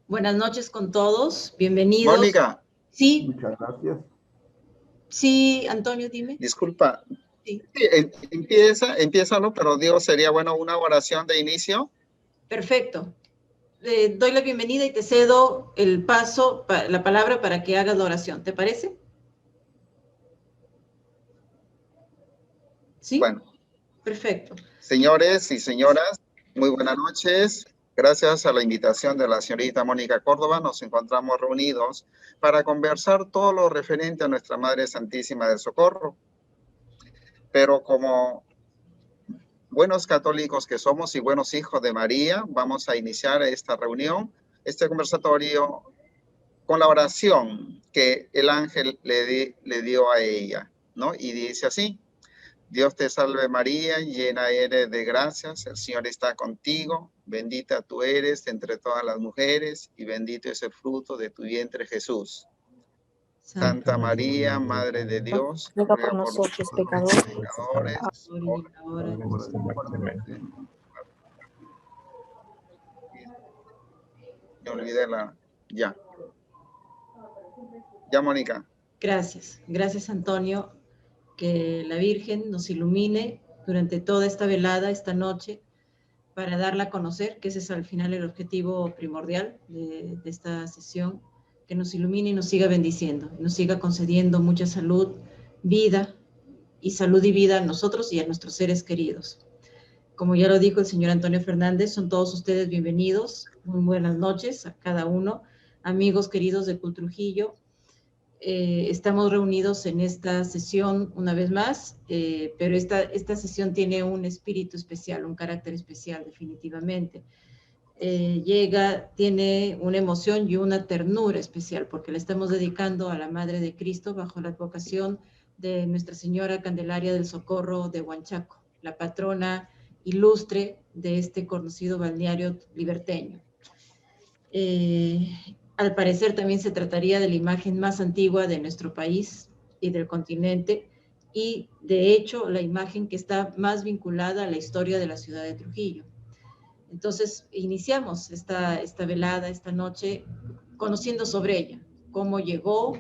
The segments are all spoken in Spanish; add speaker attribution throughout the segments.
Speaker 1: Buenas noches con todos, bienvenidos.
Speaker 2: Mónica.
Speaker 1: Sí.
Speaker 3: Muchas gracias.
Speaker 1: Sí, Antonio, dime.
Speaker 2: Disculpa.
Speaker 1: Sí.
Speaker 2: Empiézalo, pero digo, sería bueno una oración de inicio.
Speaker 1: Perfecto. Doy la bienvenida y te cedo el paso, la palabra para que hagas la oración. ¿Te parece? ¿Sí?
Speaker 2: Bueno.
Speaker 1: Perfecto.
Speaker 2: Señores y señoras, muy buenas noches. Gracias a la invitación de la señorita Mónica Córdoba, nos encontramos reunidos para conversar todo lo referente a nuestra Madre Santísima del Socorro. Pero como buenos católicos que somos y buenos hijos de María, vamos a iniciar esta reunión, este conversatorio, con la oración que el ángel le dio a ella, ¿no? Y dice así: Dios te salve María, llena eres de gracias, el Señor está contigo, bendita tú eres entre todas las mujeres y bendito es el fruto de tu vientre Jesús. Santa María, Madre de Dios,
Speaker 4: ruega por nosotros pecadores,
Speaker 2: Me olvidé ya. Ya, Mónica.
Speaker 1: Gracias, gracias Antonio. Que la Virgen nos ilumine durante toda esta velada, esta noche, para darla a conocer, que ese es al final el objetivo primordial de esta sesión, que nos ilumine y nos siga bendiciendo, nos siga concediendo mucha salud, vida y vida a nosotros y a nuestros seres queridos. Como ya lo dijo el señor Antonio Fernández, son todos ustedes bienvenidos, muy buenas noches a cada uno, amigos queridos de Cultrujillo. Estamos reunidos en esta sesión una vez más, pero esta sesión tiene un espíritu especial, un carácter especial definitivamente. Tiene una emoción y una ternura especial, porque le estamos dedicando a la Madre de Cristo bajo la advocación de Nuestra Señora Candelaria del Socorro de Huanchaco, la patrona ilustre de este conocido balneario liberteño. Al parecer también se trataría de la imagen más antigua de nuestro país y del continente, y de hecho la imagen que está más vinculada a la historia de la ciudad de Trujillo. Entonces iniciamos esta velada, esta noche, conociendo sobre ella, cómo llegó,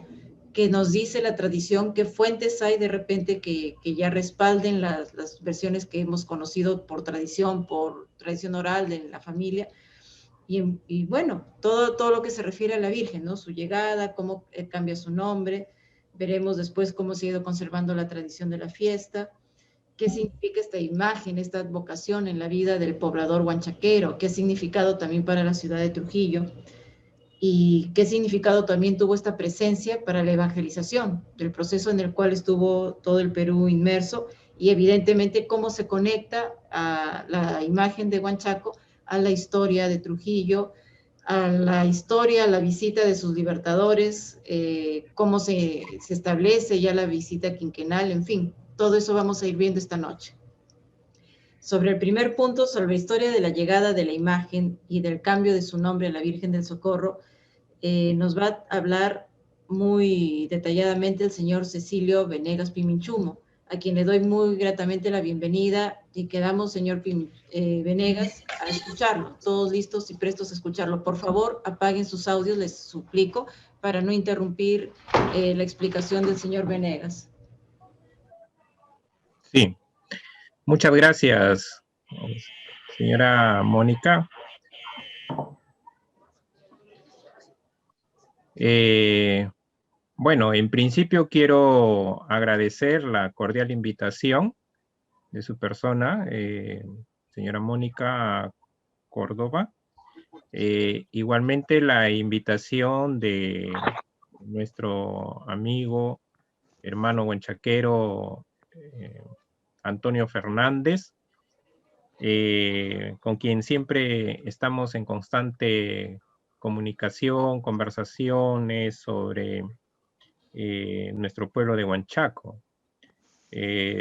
Speaker 1: qué nos dice la tradición, qué fuentes hay de repente que ya respalden las versiones que hemos conocido por tradición oral de la familia. Y bueno, todo lo que se refiere a la Virgen, ¿no? Su llegada, cómo cambia su nombre, veremos después cómo se ha ido conservando la tradición de la fiesta, qué significa esta imagen, esta vocación en la vida del poblador huanchaquero, qué significado también para la ciudad de Trujillo, y qué significado también tuvo esta presencia para la evangelización, del proceso en el cual estuvo todo el Perú inmerso, y evidentemente cómo se conecta a la imagen de Huanchaco a la historia de Trujillo, a la historia, a la visita de sus libertadores, cómo se establece ya la visita quinquenal, en fin, todo eso vamos a ir viendo esta noche. Sobre el primer punto, sobre la historia de la llegada de la imagen y del cambio de su nombre a la Virgen del Socorro, nos va a hablar muy detalladamente el señor Cecilio Venegas Piminchumo, a quien le doy muy gratamente la bienvenida, y quedamos, señor Venegas, a escucharlo, todos listos y prestos a escucharlo. Por favor, apaguen sus audios, les suplico, para no interrumpir la explicación del señor Venegas.
Speaker 5: Sí, muchas gracias, señora Mónica. Bueno, en principio quiero agradecer la cordial invitación de su persona, señora Mónica Córdoba. Igualmente la invitación de nuestro amigo, hermano huanchaquero, Antonio Fernández, con quien siempre estamos en constante comunicación, conversaciones sobre nuestro pueblo de Huanchaco.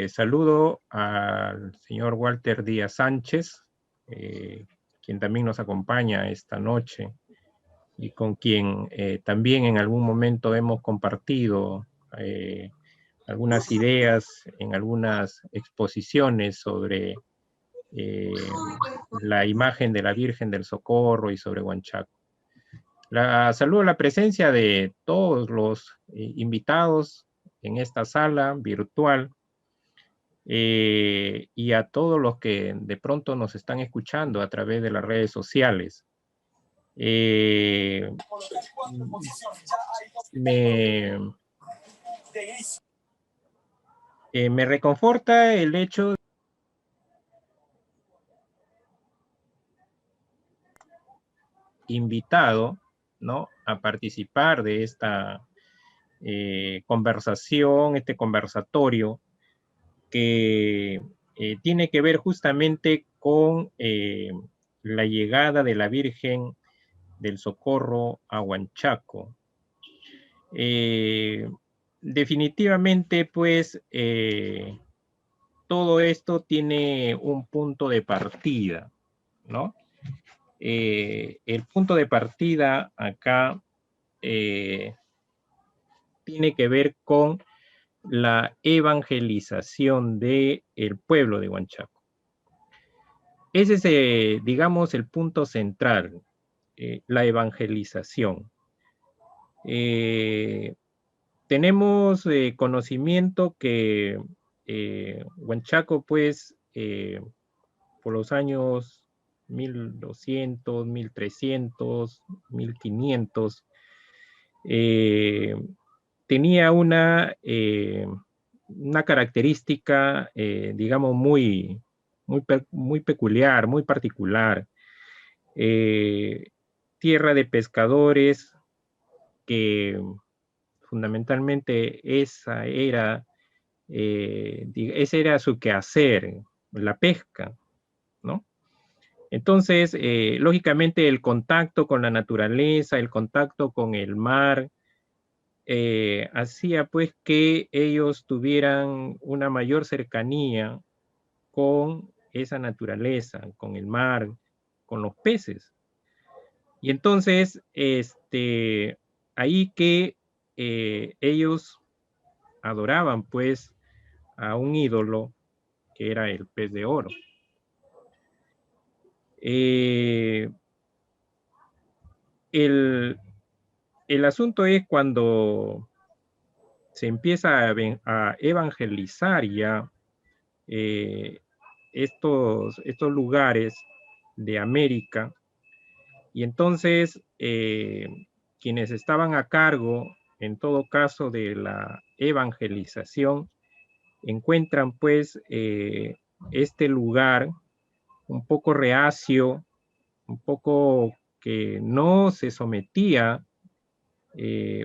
Speaker 5: Saludo al señor Walter Díaz Sánchez, quien también nos acompaña esta noche y con quien también en algún momento hemos compartido algunas ideas en algunas exposiciones sobre la imagen de la Virgen del Socorro y sobre Huanchaco. Saludo la presencia de todos los invitados en esta sala virtual y a todos los que de pronto nos están escuchando a través de las redes sociales. Me reconforta el hecho invitado, ¿no?, a participar de esta conversación, este conversatorio que tiene que ver justamente con la llegada de la Virgen del Socorro a Huanchaco. Definitivamente, pues, todo esto tiene un punto de partida, ¿no? El punto de partida acá tiene que ver con la evangelización del pueblo de Huanchaco. Ese es, digamos, el punto central, la evangelización. Tenemos conocimiento que Huanchaco, pues, por los años 1200, 1300, 1500, tenía una característica, digamos, muy peculiar, muy particular. Tierra de pescadores, que fundamentalmente ese era su quehacer, la pesca, ¿no? Entonces, lógicamente, el contacto con la naturaleza, el contacto con el mar, hacía pues que ellos tuvieran una mayor cercanía con esa naturaleza, con el mar, con los peces. Y entonces, ahí que ellos adoraban pues a un ídolo que era el pez de oro. El asunto es cuando se empieza a evangelizar ya estos lugares de América, y entonces quienes estaban a cargo, en todo caso, de la evangelización, encuentran pues este lugar un poco reacio, un poco que no se sometía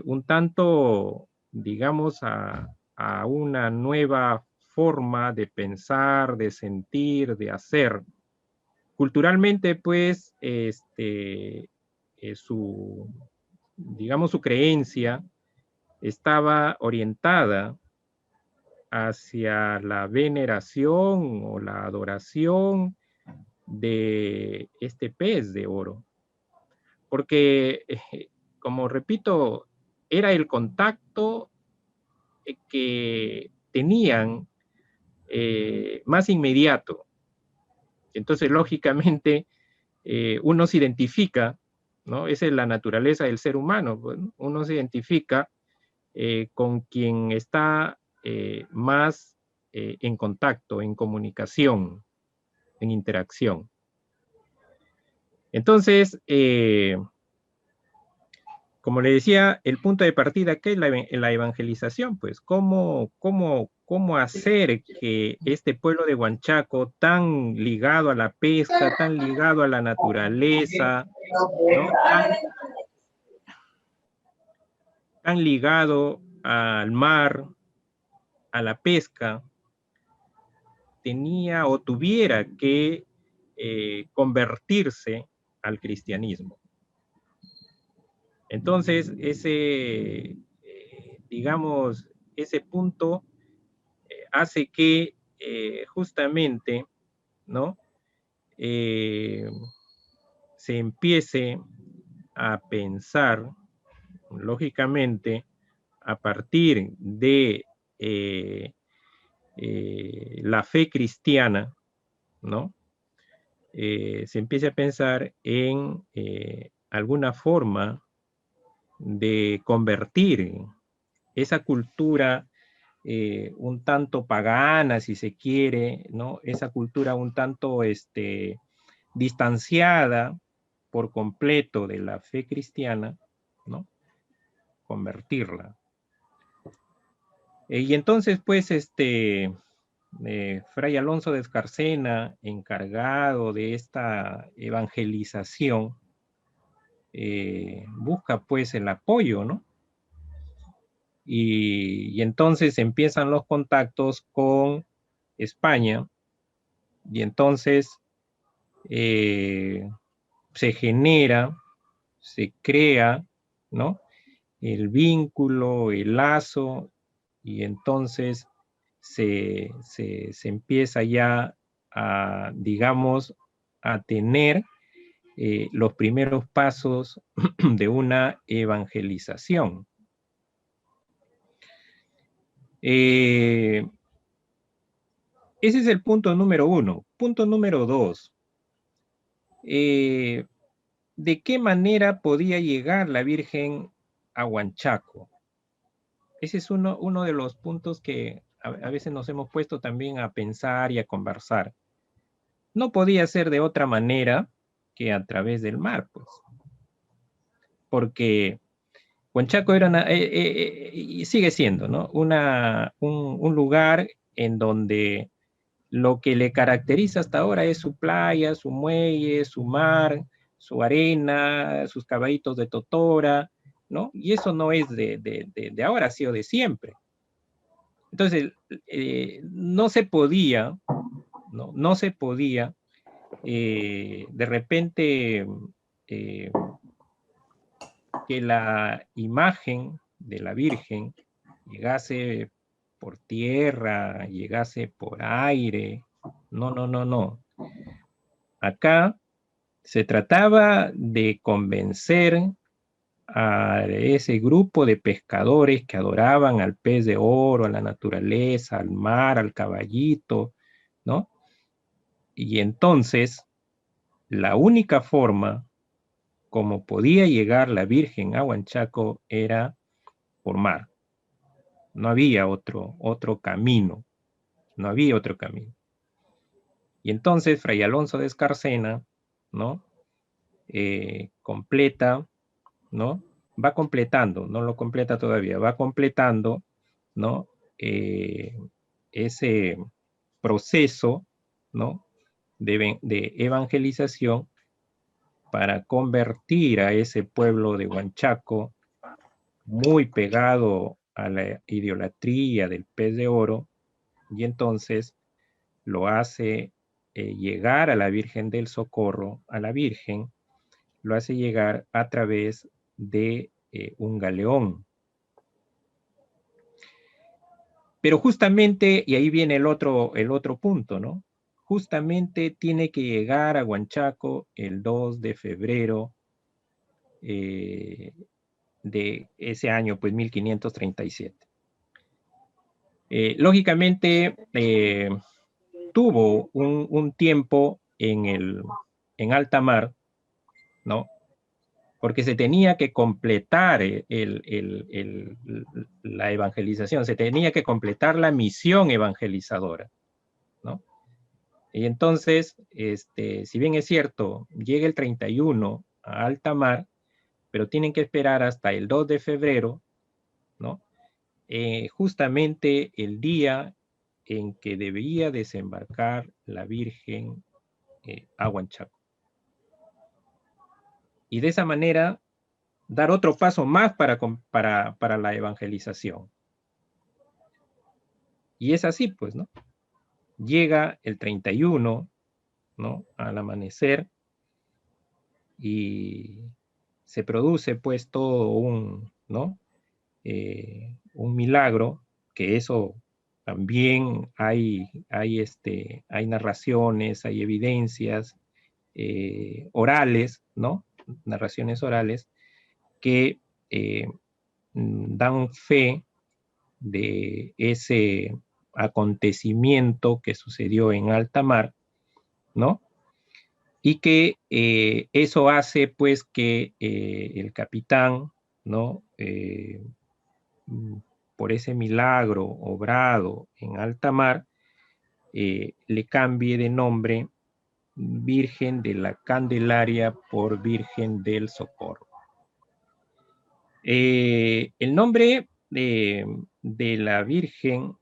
Speaker 5: un tanto, digamos, a una nueva forma de pensar, de sentir, de hacer. Culturalmente, pues, digamos, su creencia estaba orientada hacia la veneración o la adoración de este pez de oro. Porque, como repito, era el contacto que tenían más inmediato. Entonces, lógicamente, uno se identifica, ¿no? Esa es la naturaleza del ser humano. Bueno, uno se identifica con quien está más en contacto, en comunicación, en interacción. Entonces, como le decía, el punto de partida, ¿qué es la evangelización? Pues, ¿cómo hacer que este pueblo de Huanchaco, tan ligado a la pesca, tan ligado a la naturaleza, ¿no?, tan ligado al mar, a la pesca, tenía o tuviera que convertirse al cristianismo? Entonces, digamos, ese punto hace que justamente, ¿no?, se empiece a pensar, lógicamente, a partir de la fe cristiana, ¿no?, se empiece a pensar en alguna forma de convertir esa cultura un tanto pagana, si se quiere, ¿no? Esa cultura un tanto distanciada por completo de la fe cristiana, ¿no? Convertirla. Y entonces, pues, Fray Alonso de Escarcena, encargado de esta evangelización, busca pues el apoyo, ¿no? Y entonces empiezan los contactos con España, y entonces se genera, se crea, ¿no? El vínculo, el lazo, y entonces se empieza ya a, digamos, a tener los primeros pasos de una evangelización. Ese es el punto número 1. Punto número 2. ¿De qué manera podía llegar la Virgen a Huanchaco? Ese es uno de los puntos que a veces nos hemos puesto también a pensar y a conversar. No podía ser de otra manera que a través del mar, pues. Porque Huanchaco era y sigue siendo, ¿no? Un lugar en donde lo que le caracteriza hasta ahora es su playa, su muelle, su mar, su arena, sus caballitos de totora, ¿no? Y eso no es de ahora, ha sido de siempre. Entonces, no se podía, no se podía, de repente, que la imagen de la Virgen llegase por tierra, llegase por aire. No, no, no, no. Acá se trataba de convencer a ese grupo de pescadores que adoraban al pez de oro, a la naturaleza, al mar, al caballito, ¿no? Y entonces, la única forma como podía llegar la Virgen a Huanchaco era por mar. No había otro camino, no había otro camino. Y entonces Fray Alonso de Escarcena, ¿no? Completa, ¿no? Va completando, no lo completa todavía, va completando, ¿no? Ese proceso, ¿no? De evangelización para convertir a ese pueblo de Huanchaco, muy pegado a la idolatría del pez de oro, y entonces lo hace llegar a la Virgen del Socorro, a la Virgen, lo hace llegar a través de un galeón. Pero justamente, y ahí viene el otro punto, ¿no? Justamente tiene que llegar a Huanchaco el 2 de febrero de ese año, pues 1537. Lógicamente, tuvo un tiempo en alta mar, ¿no? Porque se tenía que completar la evangelización, se tenía que completar la misión evangelizadora, ¿no? Y entonces, si bien es cierto, llega el 31 a alta mar, pero tienen que esperar hasta el 2 de febrero, ¿no? Justamente el día en que debía desembarcar la Virgen a Huanchaco. Y de esa manera dar otro paso más para la evangelización. Y es así, pues, ¿no? Llega el 31, ¿no? Al amanecer, y se produce, pues, todo ¿no? Un milagro, que eso también hay narraciones, hay evidencias orales, ¿no? Narraciones orales que dan fe de ese acontecimiento que sucedió en alta mar, ¿no? y que eso hace pues que el capitán, ¿no? Por ese milagro obrado en alta mar, le cambie de nombre Virgen de la Candelaria por Virgen del Socorro. El nombre de la Virgen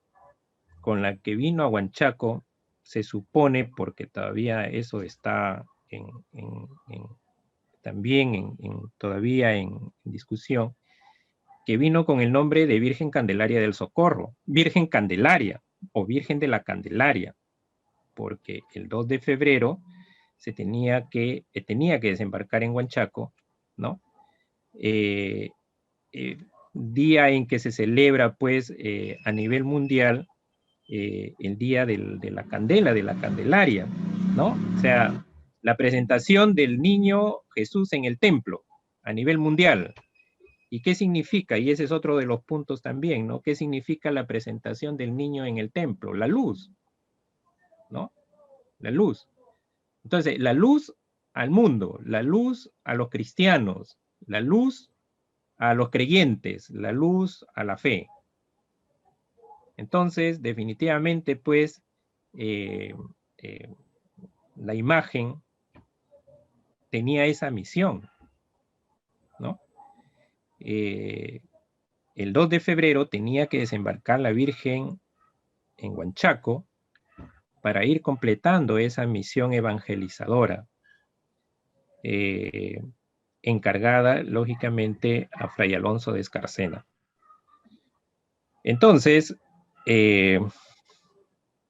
Speaker 5: con la que vino a Huanchaco se supone, porque todavía eso está todavía en discusión, que vino con el nombre de Virgen Candelaria del Socorro, Virgen Candelaria o Virgen de la Candelaria, porque el 2 de febrero se tenía que desembarcar en Huanchaco, ¿no? Día en que se celebra, pues, a nivel mundial, el Día de la Candela, de la Candelaria, ¿no? O sea, la presentación del niño Jesús en el templo a nivel mundial. ¿Y qué significa? Y ese es otro de los puntos también, ¿no? ¿Qué significa la presentación del niño en el templo? La luz, ¿no? La luz. Entonces, la luz al mundo, la luz a los cristianos, la luz a los creyentes, la luz a la fe. Entonces, definitivamente, pues, la imagen tenía esa misión, ¿no? El 2 de febrero tenía que desembarcar la Virgen en Huanchaco para ir completando esa misión evangelizadora, encargada, lógicamente, a Fray Alonso de Escarcena. Entonces,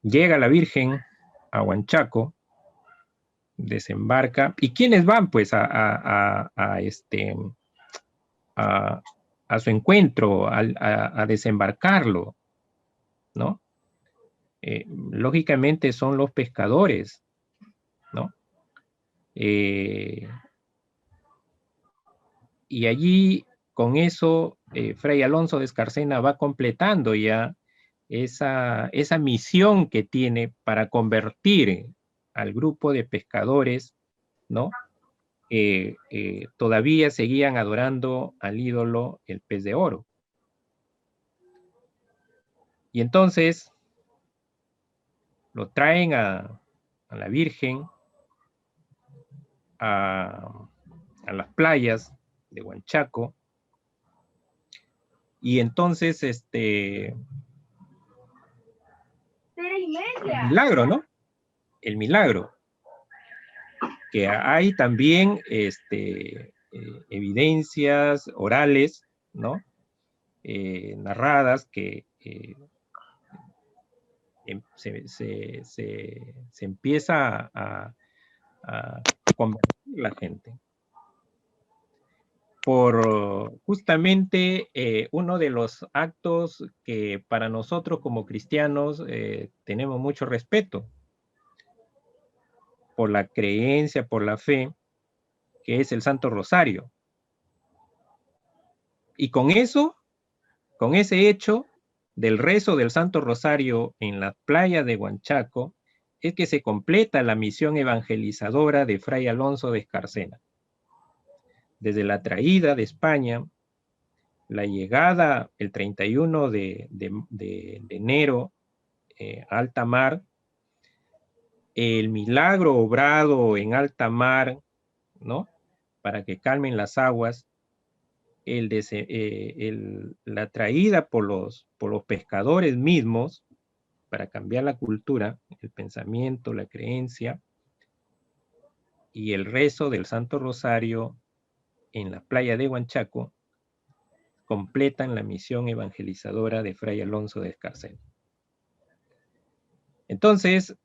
Speaker 5: llega la Virgen a Huanchaco, desembarca. ¿Y quiénes van, pues, a su encuentro, a desembarcarlo, ¿no? Lógicamente son los pescadores, ¿no? Y allí, con eso, Fray Alonso de Escarcena va completando ya esa misión que tiene para convertir al grupo de pescadores, ¿no? Todavía seguían adorando al ídolo el pez de oro. Y entonces lo traen a la Virgen a las playas de Huanchaco, y entonces el milagro, ¿no? El milagro, que hay también evidencias orales, ¿no? Narradas que se empieza a convertir la gente por justamente uno de los actos que para nosotros como cristianos tenemos mucho respeto, por la creencia, por la fe, que es el Santo Rosario. Y con eso, con ese hecho del rezo del Santo Rosario en la playa de Huanchaco, es que se completa la misión evangelizadora de Fray Alonso de Escarcena. Desde la traída de España, la llegada el 31 de enero a alta mar, el milagro obrado en alta mar, ¿no? Para que calmen las aguas, la traída por los pescadores mismos para cambiar la cultura, el pensamiento, la creencia, y el rezo del Santo Rosario en la playa de Huanchaco, completan la misión evangelizadora de Fray Alonso de Escarcena. Entonces,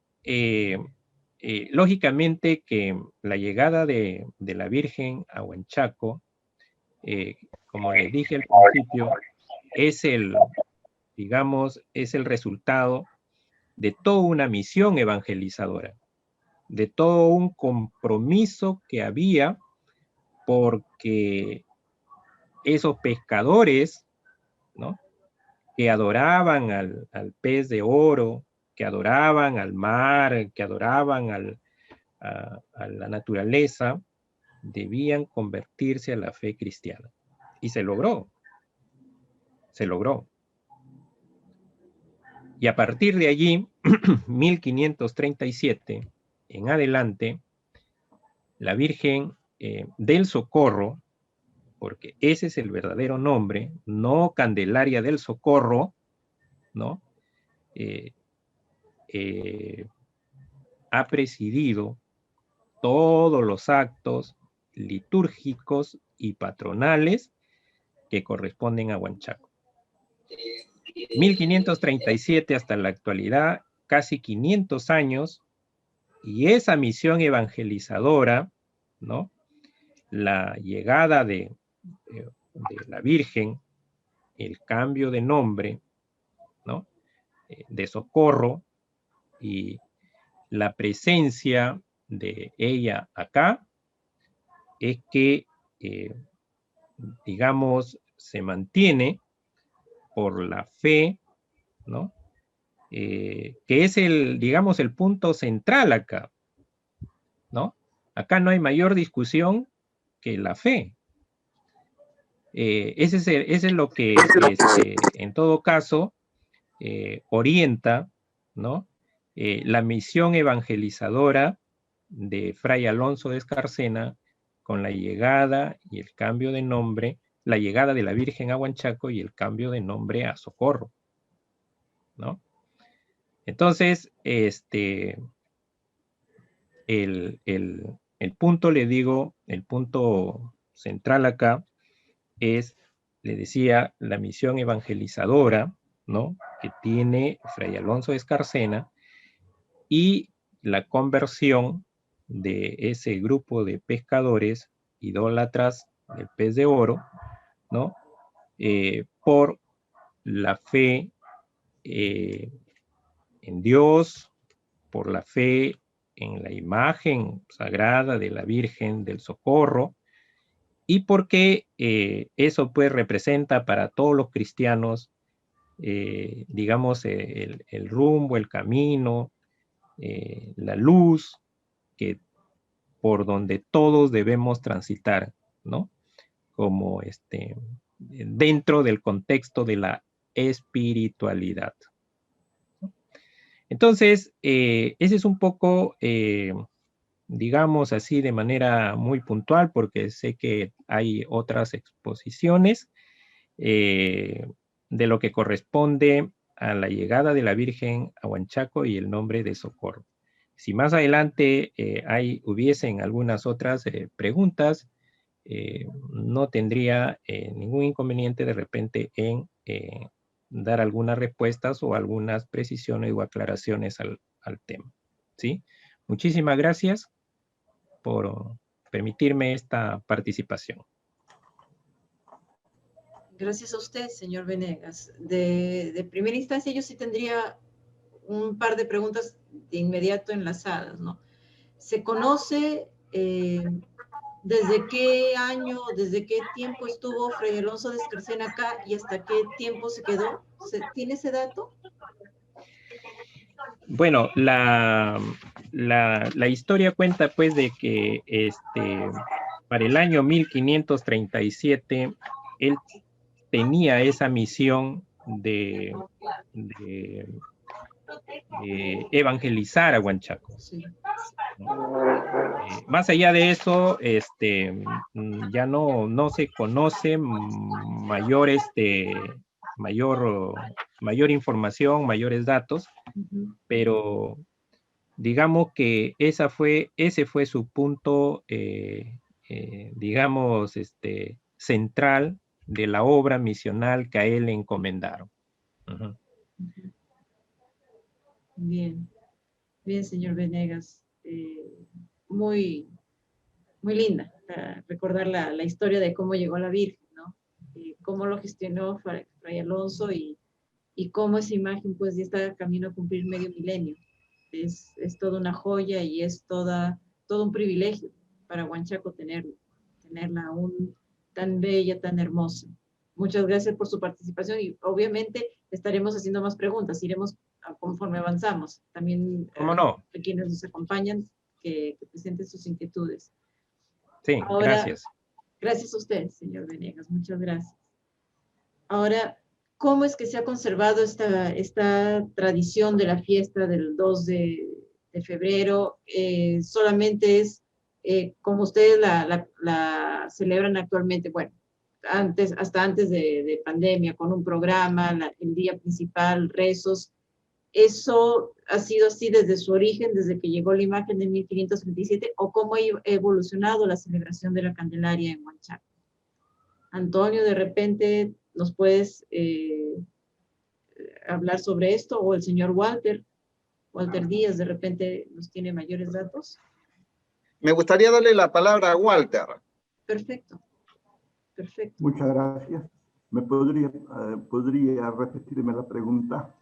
Speaker 5: lógicamente que la llegada de la Virgen a Huanchaco, como les dije al principio, es es el resultado de toda una misión evangelizadora, de todo un compromiso que había, porque esos pescadores, ¿no? Que adoraban al pez de oro, que adoraban al mar, que adoraban a la naturaleza debían convertirse a la fe cristiana. Y se logró. Se logró. Y a partir de allí, 1537, en adelante, la Virgen del Socorro, porque ese es el verdadero nombre, no Candelaria del Socorro, ¿no? Ha presidido todos los actos litúrgicos y patronales que corresponden a Huanchaco. 1537 hasta la actualidad, casi 500 años, y esa misión evangelizadora, ¿no? La llegada de la Virgen, el cambio de nombre, ¿no? De Socorro, y la presencia de ella acá, es que, digamos, se mantiene por la fe, ¿no? Que es digamos, el punto central acá, ¿no? Acá no hay mayor discusión que la fe. Ese es lo que, en todo caso, orienta, ¿no? La misión evangelizadora de Fray Alonso de Escarcena con la llegada y el cambio de nombre, la llegada de la Virgen a Huanchaco y el cambio de nombre a Socorro, ¿no? Entonces, el punto, le digo, el punto central acá es, le decía, la misión evangelizadora, ¿no? Que tiene Fray Alonso de Escarcena, y la conversión de ese grupo de pescadores idólatras del pez de oro, ¿no? Por la fe en Dios, por la fe en la imagen sagrada de la Virgen del Socorro, y porque eso pues representa para todos los cristianos, digamos, el rumbo, el camino, la luz, que por donde todos debemos transitar, ¿no? Como dentro del contexto de la espiritualidad. Entonces, ese es un poco, digamos así, de manera muy puntual, porque sé que hay otras exposiciones de lo que corresponde a la llegada de la Virgen a Huanchaco y el nombre de Socorro. Si más adelante hubiesen algunas otras preguntas, no tendría ningún inconveniente de repente en dar algunas respuestas o algunas precisiones o aclaraciones al tema, ¿sí? Muchísimas gracias por permitirme esta participación.
Speaker 1: Gracias a usted, señor Venegas. De primera instancia, yo sí tendría un par de preguntas de inmediato enlazadas, ¿no? ¿Se conoce desde qué año, desde qué tiempo estuvo Fray Alonso de Escarcena acá y hasta qué tiempo se quedó? ¿Tiene ese dato?
Speaker 5: Bueno, la historia cuenta pues de que para el año 1537 él tenía esa misión de evangelizar a Huanchaco. Sí. Más allá de eso, ya no se conoce mayor información, mayores datos, pero digamos que ese fue su punto, digamos, central de la obra misional que a él le encomendaron.
Speaker 1: Bien, señor Venegas. Muy linda recordar la historia de cómo llegó la Virgen, ¿no? Cómo lo gestionó Fray Alonso y cómo esa imagen pues ya está camino a cumplir medio milenio. Es toda una joya y es todo un privilegio para Huanchaco tenerla aún tan bella, tan hermosa. Muchas gracias por su participación y obviamente estaremos haciendo más preguntas, iremos conforme avanzamos. También
Speaker 5: ¿cómo no?
Speaker 1: quienes nos acompañan, que presenten sus inquietudes.
Speaker 5: Sí,
Speaker 1: Ahora,
Speaker 5: gracias.
Speaker 1: Gracias a usted, señor Venegas, muchas gracias. Ahora, ¿cómo es que se ha conservado esta tradición de la fiesta del 2 de febrero? Solamente es como ustedes la celebran actualmente, bueno, hasta antes de pandemia, con un programa, el día principal, rezos. ¿Eso ha sido así desde su origen, desde que llegó la imagen de 1537, o cómo ha evolucionado la celebración de la Candelaria en Huanchaco? Antonio, de repente, ¿nos puedes hablar sobre esto? O el señor Walter Díaz, de repente nos tiene mayores datos.
Speaker 2: Me gustaría darle la palabra a Walter.
Speaker 1: Perfecto, perfecto.
Speaker 3: Muchas gracias. ¿Me podría repetirme la pregunta?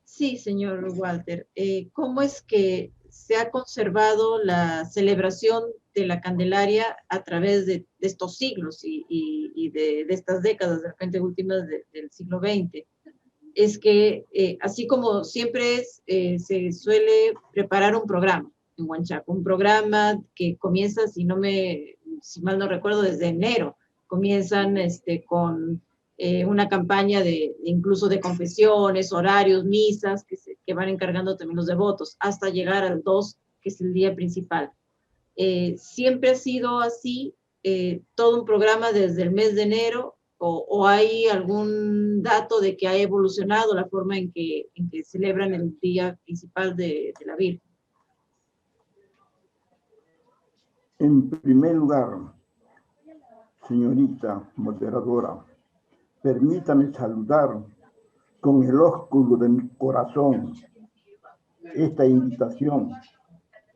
Speaker 1: Sí, señor Walter. ¿Cómo es que se ha conservado la celebración de la Candelaria a través de estos siglos y de estas décadas, de repente últimas del siglo XX? Es que así como siempre se suele preparar un programa en Huanchaco, un programa que comienza, si mal no recuerdo, desde enero. Comienzan con una campaña incluso de confesiones, horarios, misas, que van encargando también los devotos, hasta llegar al 2, que es el día principal. Siempre ha sido así, todo un programa desde el mes de enero, o hay algún dato de que ha evolucionado la forma en que celebran el día principal de la Virgen.
Speaker 3: En primer lugar, señorita moderadora, permítame saludar con el ósculo de mi corazón esta invitación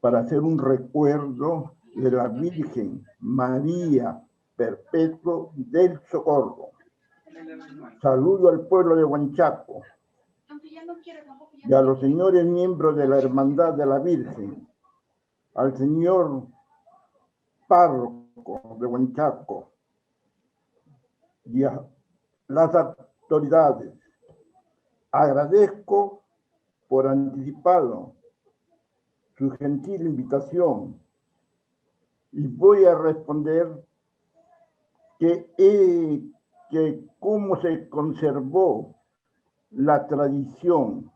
Speaker 3: para hacer un recuerdo de la Virgen María Perpetuo del Socorro. Saludo al pueblo de Huanchaco y a los señores miembros de la Hermandad de la Virgen, al señor párroco de Huanchaco y a las autoridades. Agradezco por anticipado su gentil invitación y voy a responder que cómo se conservó la tradición.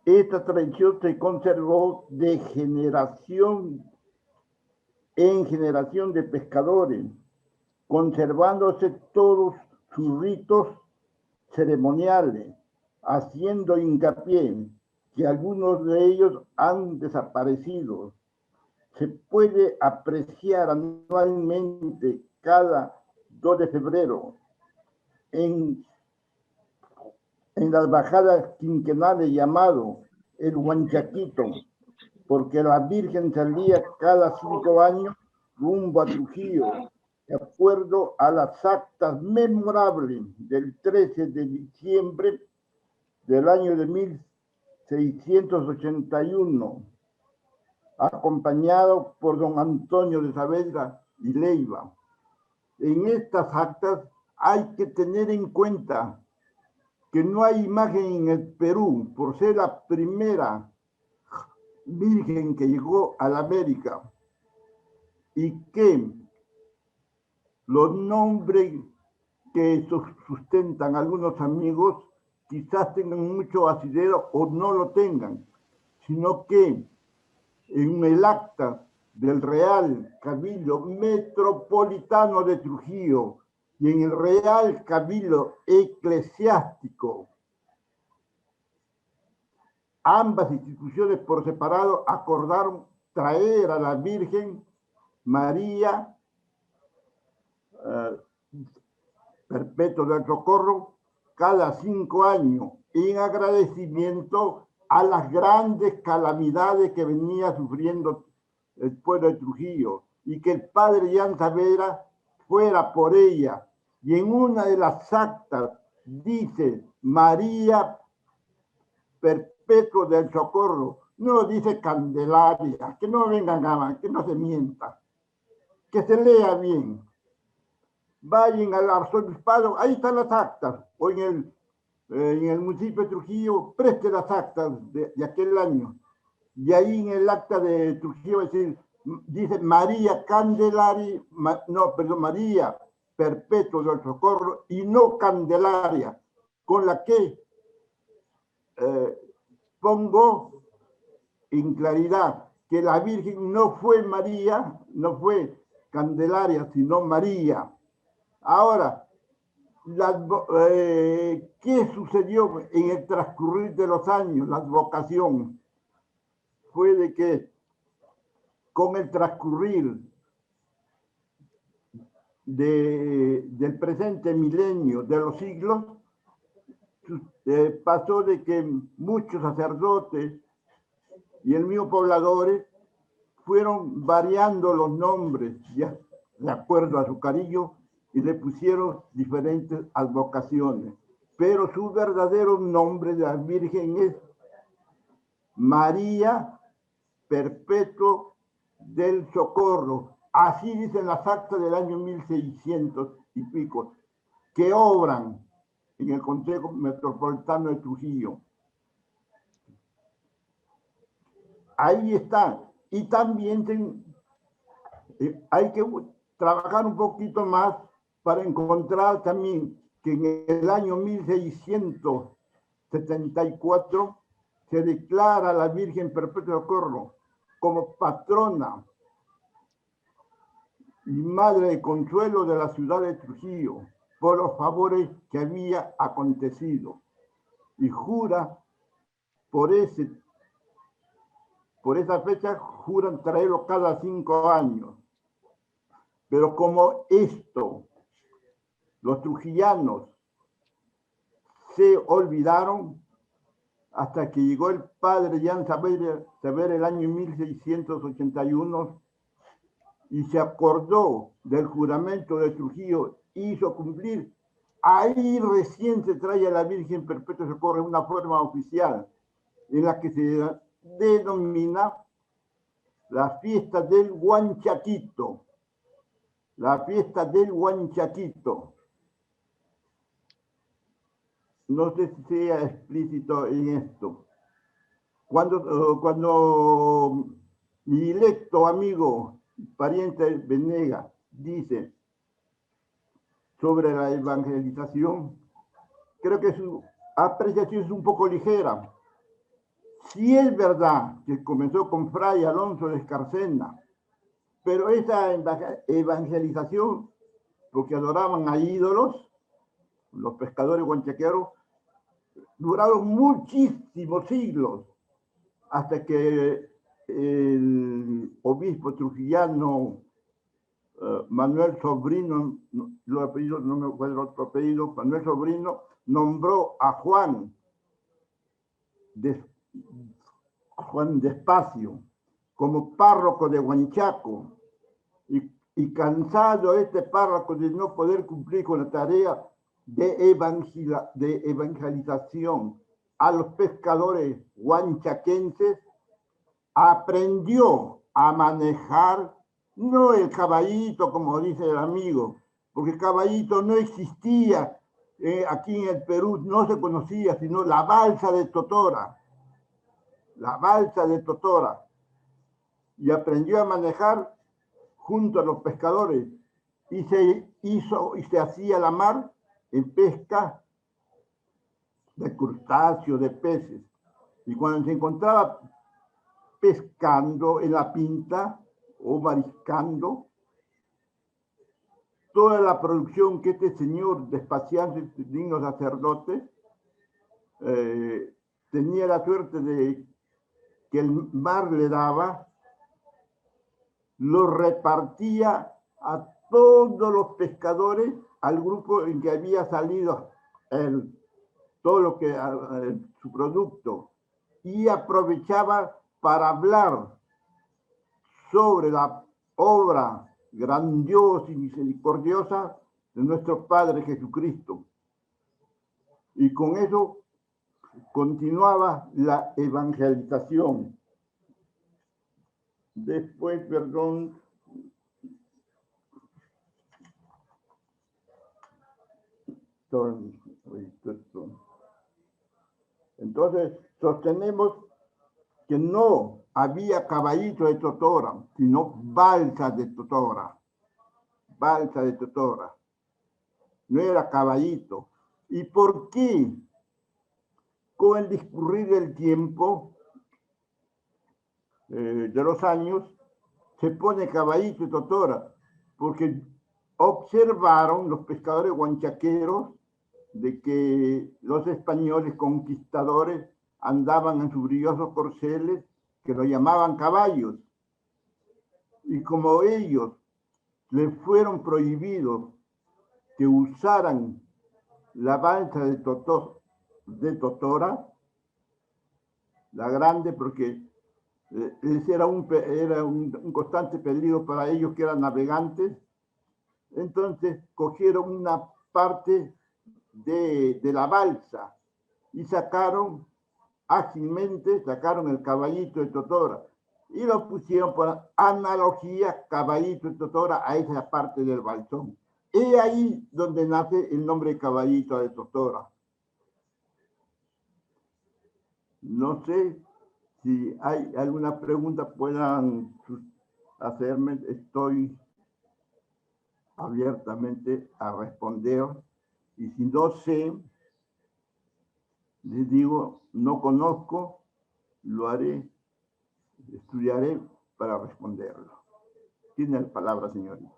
Speaker 3: Esta tradición se conservó de generación en generación de pescadores, conservándose todos sus ritos ceremoniales, haciendo hincapié que algunos de ellos han desaparecido. Se puede apreciar anualmente cada 2 de febrero en las bajadas quinquenales llamado el Huanchaquito, porque la Virgen salía cada 5 años rumbo a Trujillo, de acuerdo a las actas memorables del 13 de diciembre del año de 1681, acompañado por don Antonio de Saavedra y Leiva. En estas actas hay que tener en cuenta que no hay imagen en el Perú por ser la primera Virgen que llegó a la América, y que los nombres que sustentan algunos amigos quizás tengan mucho asidero o no lo tengan, sino que en el acta del Real Cabildo Metropolitano de Trujillo y en el Real Cabildo Eclesiástico, ambas instituciones por separado acordaron traer a la Virgen María Perpetuo del Socorro cada 5 años en agradecimiento a las grandes calamidades que venía sufriendo el pueblo de Trujillo, y que el padre Jan Saavedra fuera por ella. Y en una de las actas dice María Perpetuo del Socorro, no dice Candelaria, que no vengan a, que no se mienta, que se lea bien. Vayan al arzobispado, ahí están las actas, o en el municipio de Trujillo, preste las actas de aquel año. Y ahí en el acta de Trujillo dice María Candelaria, María Perpetua del Socorro y no Candelaria, con la que pongo en claridad que la Virgen no fue María, no fue Candelaria, sino María. Ahora, ¿qué sucedió en el transcurrir de los años? La advocación fue de que con el transcurrir del presente milenio, de los siglos, pasó de que muchos sacerdotes y el mismo pobladores fueron variando los nombres ya de acuerdo a su cariño y le pusieron diferentes advocaciones. Pero su verdadero nombre de la Virgen es María Perpetua del Socorro. Así dicen las actas del año 1600 y pico, que obran en el Consejo Metropolitano de Trujillo. Ahí está. Y también hay que trabajar un poquito más para encontrar también que en el año 1674 se declara a la Virgen Perpetua del Socorro como patrona y madre de consuelo de la ciudad de Trujillo por los favores que había acontecido. Y jura por esa fecha, juran traerlo cada 5 años. Pero como esto, los trujillanos se olvidaron hasta que llegó el padre Jan Saber el año 1681 y se acordó del juramento de Trujillo, hizo cumplir. Ahí recién se trae a la Virgen Perpetua del Socorro en una forma oficial, en la que se denomina la fiesta del Huanchaquito. La fiesta del Huanchaquito. No sé si sea explícito en esto. Cuando mi directo amigo, pariente Venega, dice sobre la evangelización, creo que su apreciación es un poco ligera. Sí es verdad que comenzó con Fray Alonso de Escarcena, pero esa evangelización, porque adoraban a ídolos, los pescadores huanchaqueros, duraron muchísimos siglos, hasta que el obispo trujillano Manuel Sobrino, no me acuerdo el otro apellido, Manuel Sobrino, nombró a Juan Despacio como párroco de Huanchaco, y cansado este párroco de no poder cumplir con la tarea de evangelización a los pescadores huanchaquenses, aprendió a manejar no el caballito, como dice el amigo, porque el caballito no existía aquí en el Perú, no se conocía, sino la balsa de Totora. La balsa de Totora. Y aprendió a manejar junto a los pescadores y se hacía la mar en pesca de crustáceos, de peces. Y cuando se encontraba pescando en la pinta o mariscando, toda la producción que este señor despachante, digno sacerdote, tenía la suerte de que el mar le daba, lo repartía a todos los pescadores, al grupo en que había salido todo lo que su producto, y aprovechaba para hablar sobre la obra grandiosa y misericordiosa de nuestro Padre Jesucristo. Y con eso continuaba la evangelización. Después, perdón, entonces sostenemos que no había caballito de Totora, sino balsa de Totora. Balsa de Totora. No era caballito. ¿Y por qué? Con el discurrir del tiempo, de los años, se pone caballito de Totora, porque observaron los pescadores guanchaqueros de que los españoles conquistadores andaban en sus brillosos corceles que lo llamaban caballos. Y como ellos les fueron prohibidos que usaran la balsa de Totora, la grande, porque era un constante peligro para ellos que eran navegantes, entonces cogieron una parte de la balsa y ágilmente sacaron el caballito de Totora y lo pusieron por analogía caballito de Totora a esa parte del balsón. Y ahí donde nace el nombre caballito de Totora. No sé si hay alguna pregunta puedan hacerme. Estoy abiertamente a responder. Y si no sé, les digo, no conozco, lo haré, estudiaré para responderlo. Tiene la palabra, señorita.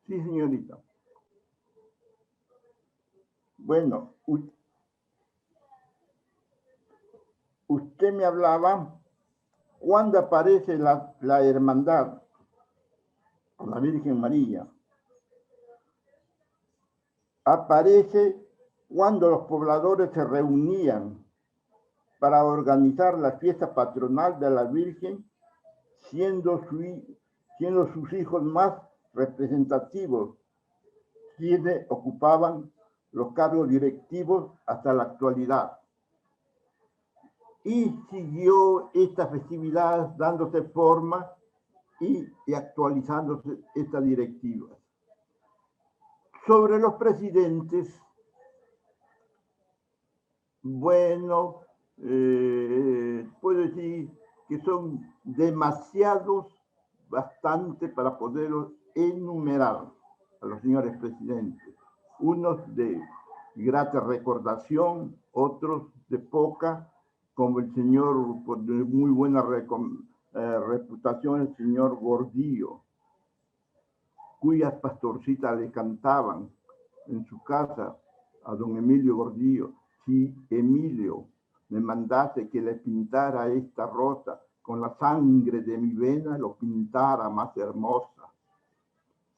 Speaker 3: Sí, señorita. Bueno, usted me hablaba cuando aparece la hermandad con la Virgen María. Aparece cuando los pobladores se reunían para organizar la fiesta patronal de la Virgen, siendo sus hijos más representativos, quienes ocupaban los cargos directivos hasta la actualidad. Y siguió esta festividad dándose forma y actualizándose esta directiva. Sobre los presidentes, bueno, puedo decir que son demasiados, bastante para poderlos enumerar a los señores presidentes. Unos de grata recordación, otros de poca, como el señor de muy buena reputación, el señor Gordillo, cuyas pastorcitas le cantaban en su casa a don Emilio Gordillo: si Emilio me mandase que le pintara esta rosa, con la sangre de mi vena lo pintara más hermosa.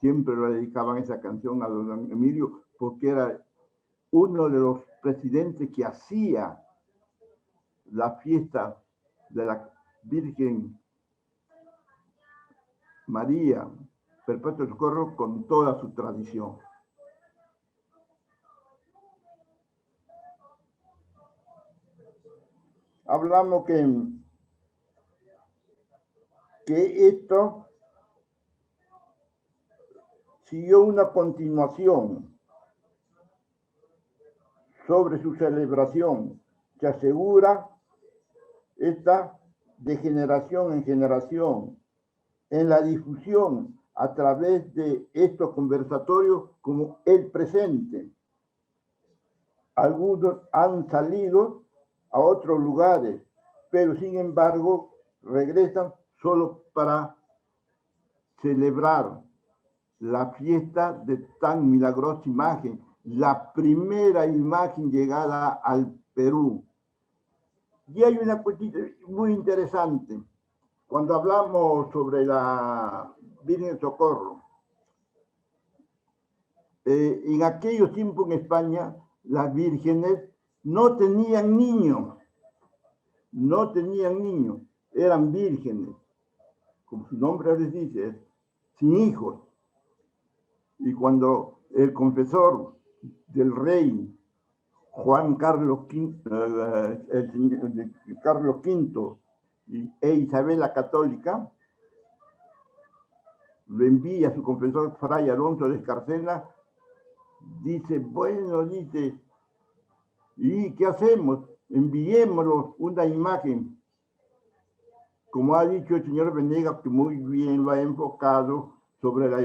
Speaker 3: Siempre le dedicaban esa canción a don Emilio, porque era uno de los presidentes que hacía la fiesta de la Virgen María Perpetuo Socorro con toda su tradición. Hablamos que esto siguió una continuación sobre su celebración, que asegura esta de generación en generación, en la difusión a través de estos conversatorios como el presente. Algunos han salido a otros lugares, pero sin embargo regresan solo para celebrar la fiesta de tan milagrosa imagen, la primera imagen llegada al Perú. Y hay una cuestión muy interesante. Cuando hablamos sobre la Virgen Socorro, en aquellos tiempos en España, las vírgenes no tenían niños, eran vírgenes, como su nombre les dice, sin hijos. Y cuando el confesor del rey Juan Carlos V, e Isabel la Católica, lo envía a su confesor Fray Alonso de Escarcena, dice, bueno, dice, ¿y qué hacemos? Enviémoslos una imagen. Como ha dicho el señor Venegas, que muy bien lo ha enfocado sobre la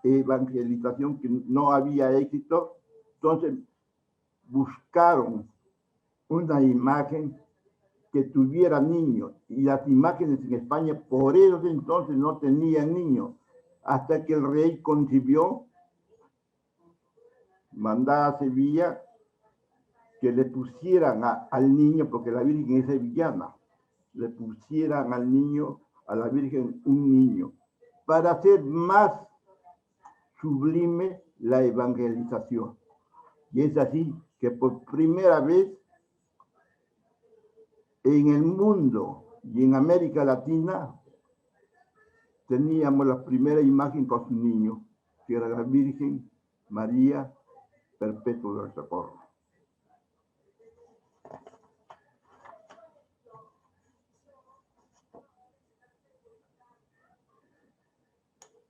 Speaker 3: evangelización, que no había éxito, entonces buscaron una imagen que tuviera niños, y las imágenes en España por eso entonces no tenían niños, hasta que el rey concibió, mandaba a Sevilla que le pusieran al niño, porque la Virgen es sevillana, le pusieran al niño, a la Virgen, un niño, para hacer más sublime la evangelización. Y es así que por primera vez en el mundo y en América Latina teníamos la primera imagen con su niño, que era la Virgen María Perpetua del Socorro.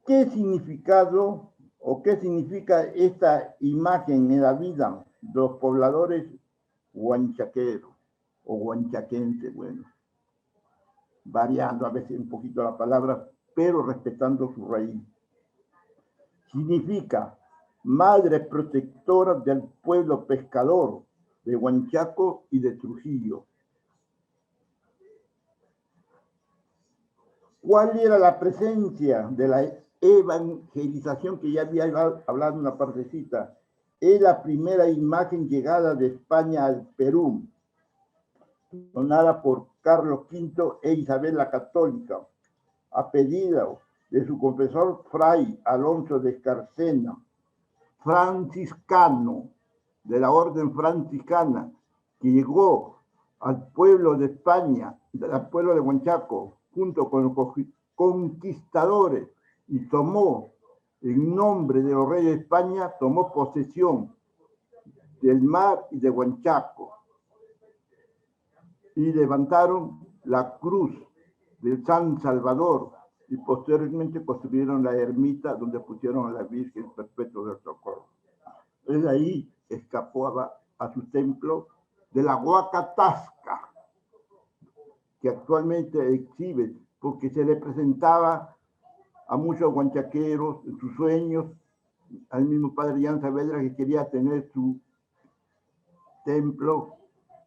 Speaker 3: ¿Qué significado o qué significa esta imagen en la vida de los pobladores huanchaqueros o huanchaquenses? Bueno, variando a veces un poquito la palabra, pero respetando su raíz. Significa madre protectora del pueblo pescador de Huanchaco y de Trujillo. ¿Cuál era la presencia de la evangelización que ya había hablado en una partecita? Es la primera imagen llegada de España al Perú, donada por Carlos V e Isabel la Católica, a pedido de su confesor Fray Alonso de Escarcena, franciscano de la orden franciscana, que llegó al pueblo de España, al pueblo de Huanchaco, junto con los conquistadores, y tomó, en nombre de los reyes de España, tomó posesión del mar y de Huanchaco, y levantaron la cruz de San Salvador, y posteriormente construyeron la ermita donde pusieron a la Virgen Perpetua del Socorro. Desde ahí escapó a su templo de la Huacatasca, que actualmente exhibe, porque se le presentaba a muchos huanchaqueros en sus sueños, al mismo padre Jan Saavedra, que quería tener su templo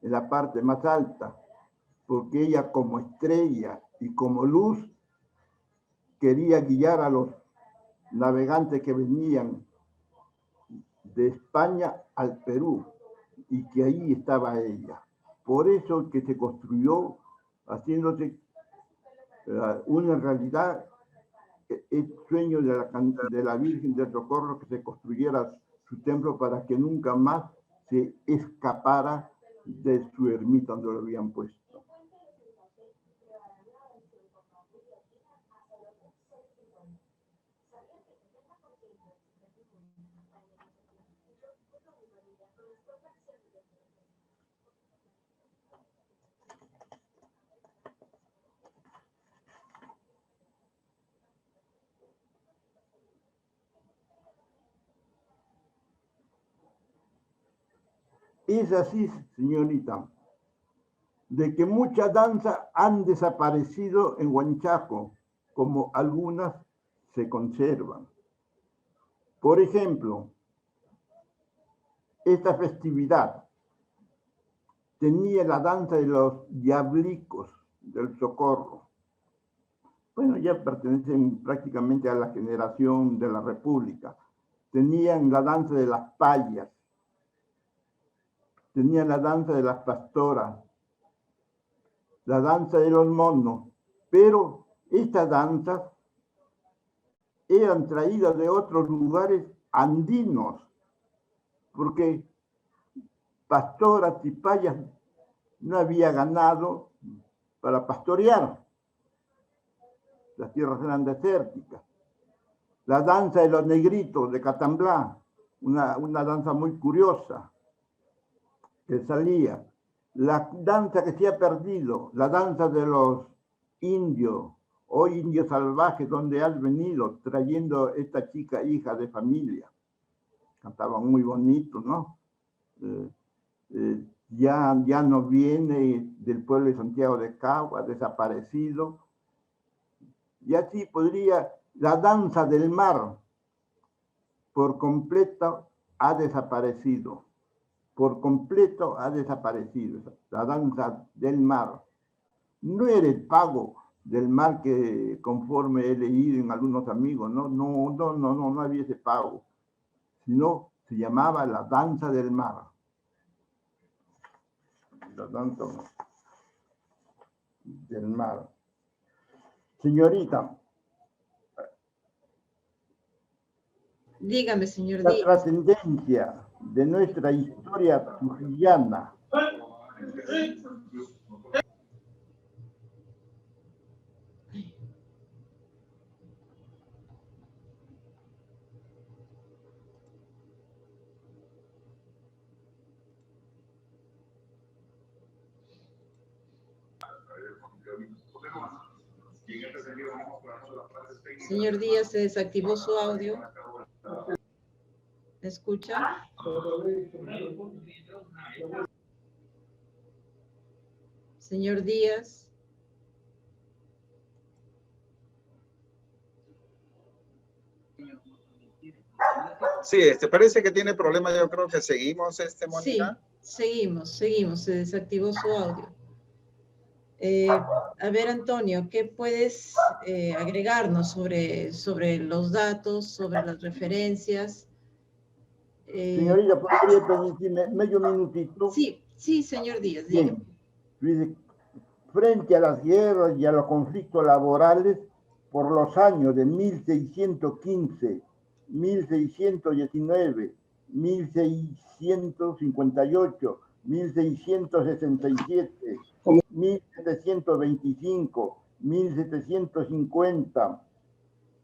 Speaker 3: en la parte más alta, porque ella como estrella y como luz quería guiar a los navegantes que venían de España al Perú, y que ahí estaba ella. Por eso que se construyó, haciéndose una realidad, el sueño de la Virgen del Socorro, que se construyera su templo para que nunca más se escapara de su ermita donde lo habían puesto. Es así, señorita, de que muchas danzas han desaparecido en Huanchaco, como algunas se conservan. Por ejemplo, esta festividad tenía la danza de los diablicos del Socorro. Bueno, ya pertenecen prácticamente a la generación de la República. Tenían la danza de las payas, tenían la danza de las pastoras, la danza de los monos, pero estas danzas eran traídas de otros lugares andinos, porque pastoras y payas no había ganado para pastorear. Las tierras eran desérticas. La danza de los negritos de Catamblá, una danza muy curiosa que salía. La danza que se ha perdido, la danza de los indios, hoy indios salvajes, donde has venido trayendo esta chica hija de familia. Cantaban muy bonito, ¿no? Ya no viene del pueblo de Santiago de Cabo, ha desaparecido. Y así podría, la danza del mar por completo ha desaparecido. Por completo ha desaparecido la danza del mar. No era el pago del mar que conforme he leído en algunos amigos, no había ese pago, sino se llamaba la danza del mar. La danza del mar. Señorita.
Speaker 1: Dígame, señor
Speaker 3: La
Speaker 1: Díaz.
Speaker 3: trascendencia de nuestra historia trujillana.
Speaker 1: Señor Díaz, se desactivó su audio. ¿Me escucha? Señor Díaz.
Speaker 2: Sí, parece que tiene problemas. Yo creo que seguimos, Mónica.
Speaker 1: Sí, seguimos. Se desactivó su audio. A ver, Antonio, ¿qué puedes agregarnos sobre los datos, sobre las referencias?
Speaker 3: Señorita, ¿podría permitirme medio minutito?
Speaker 1: Sí, señor Díaz.
Speaker 3: Bien. Frente a las guerras y a los conflictos laborales, por los años de 1615, 1619, 1658, 1667, 1725, 1750,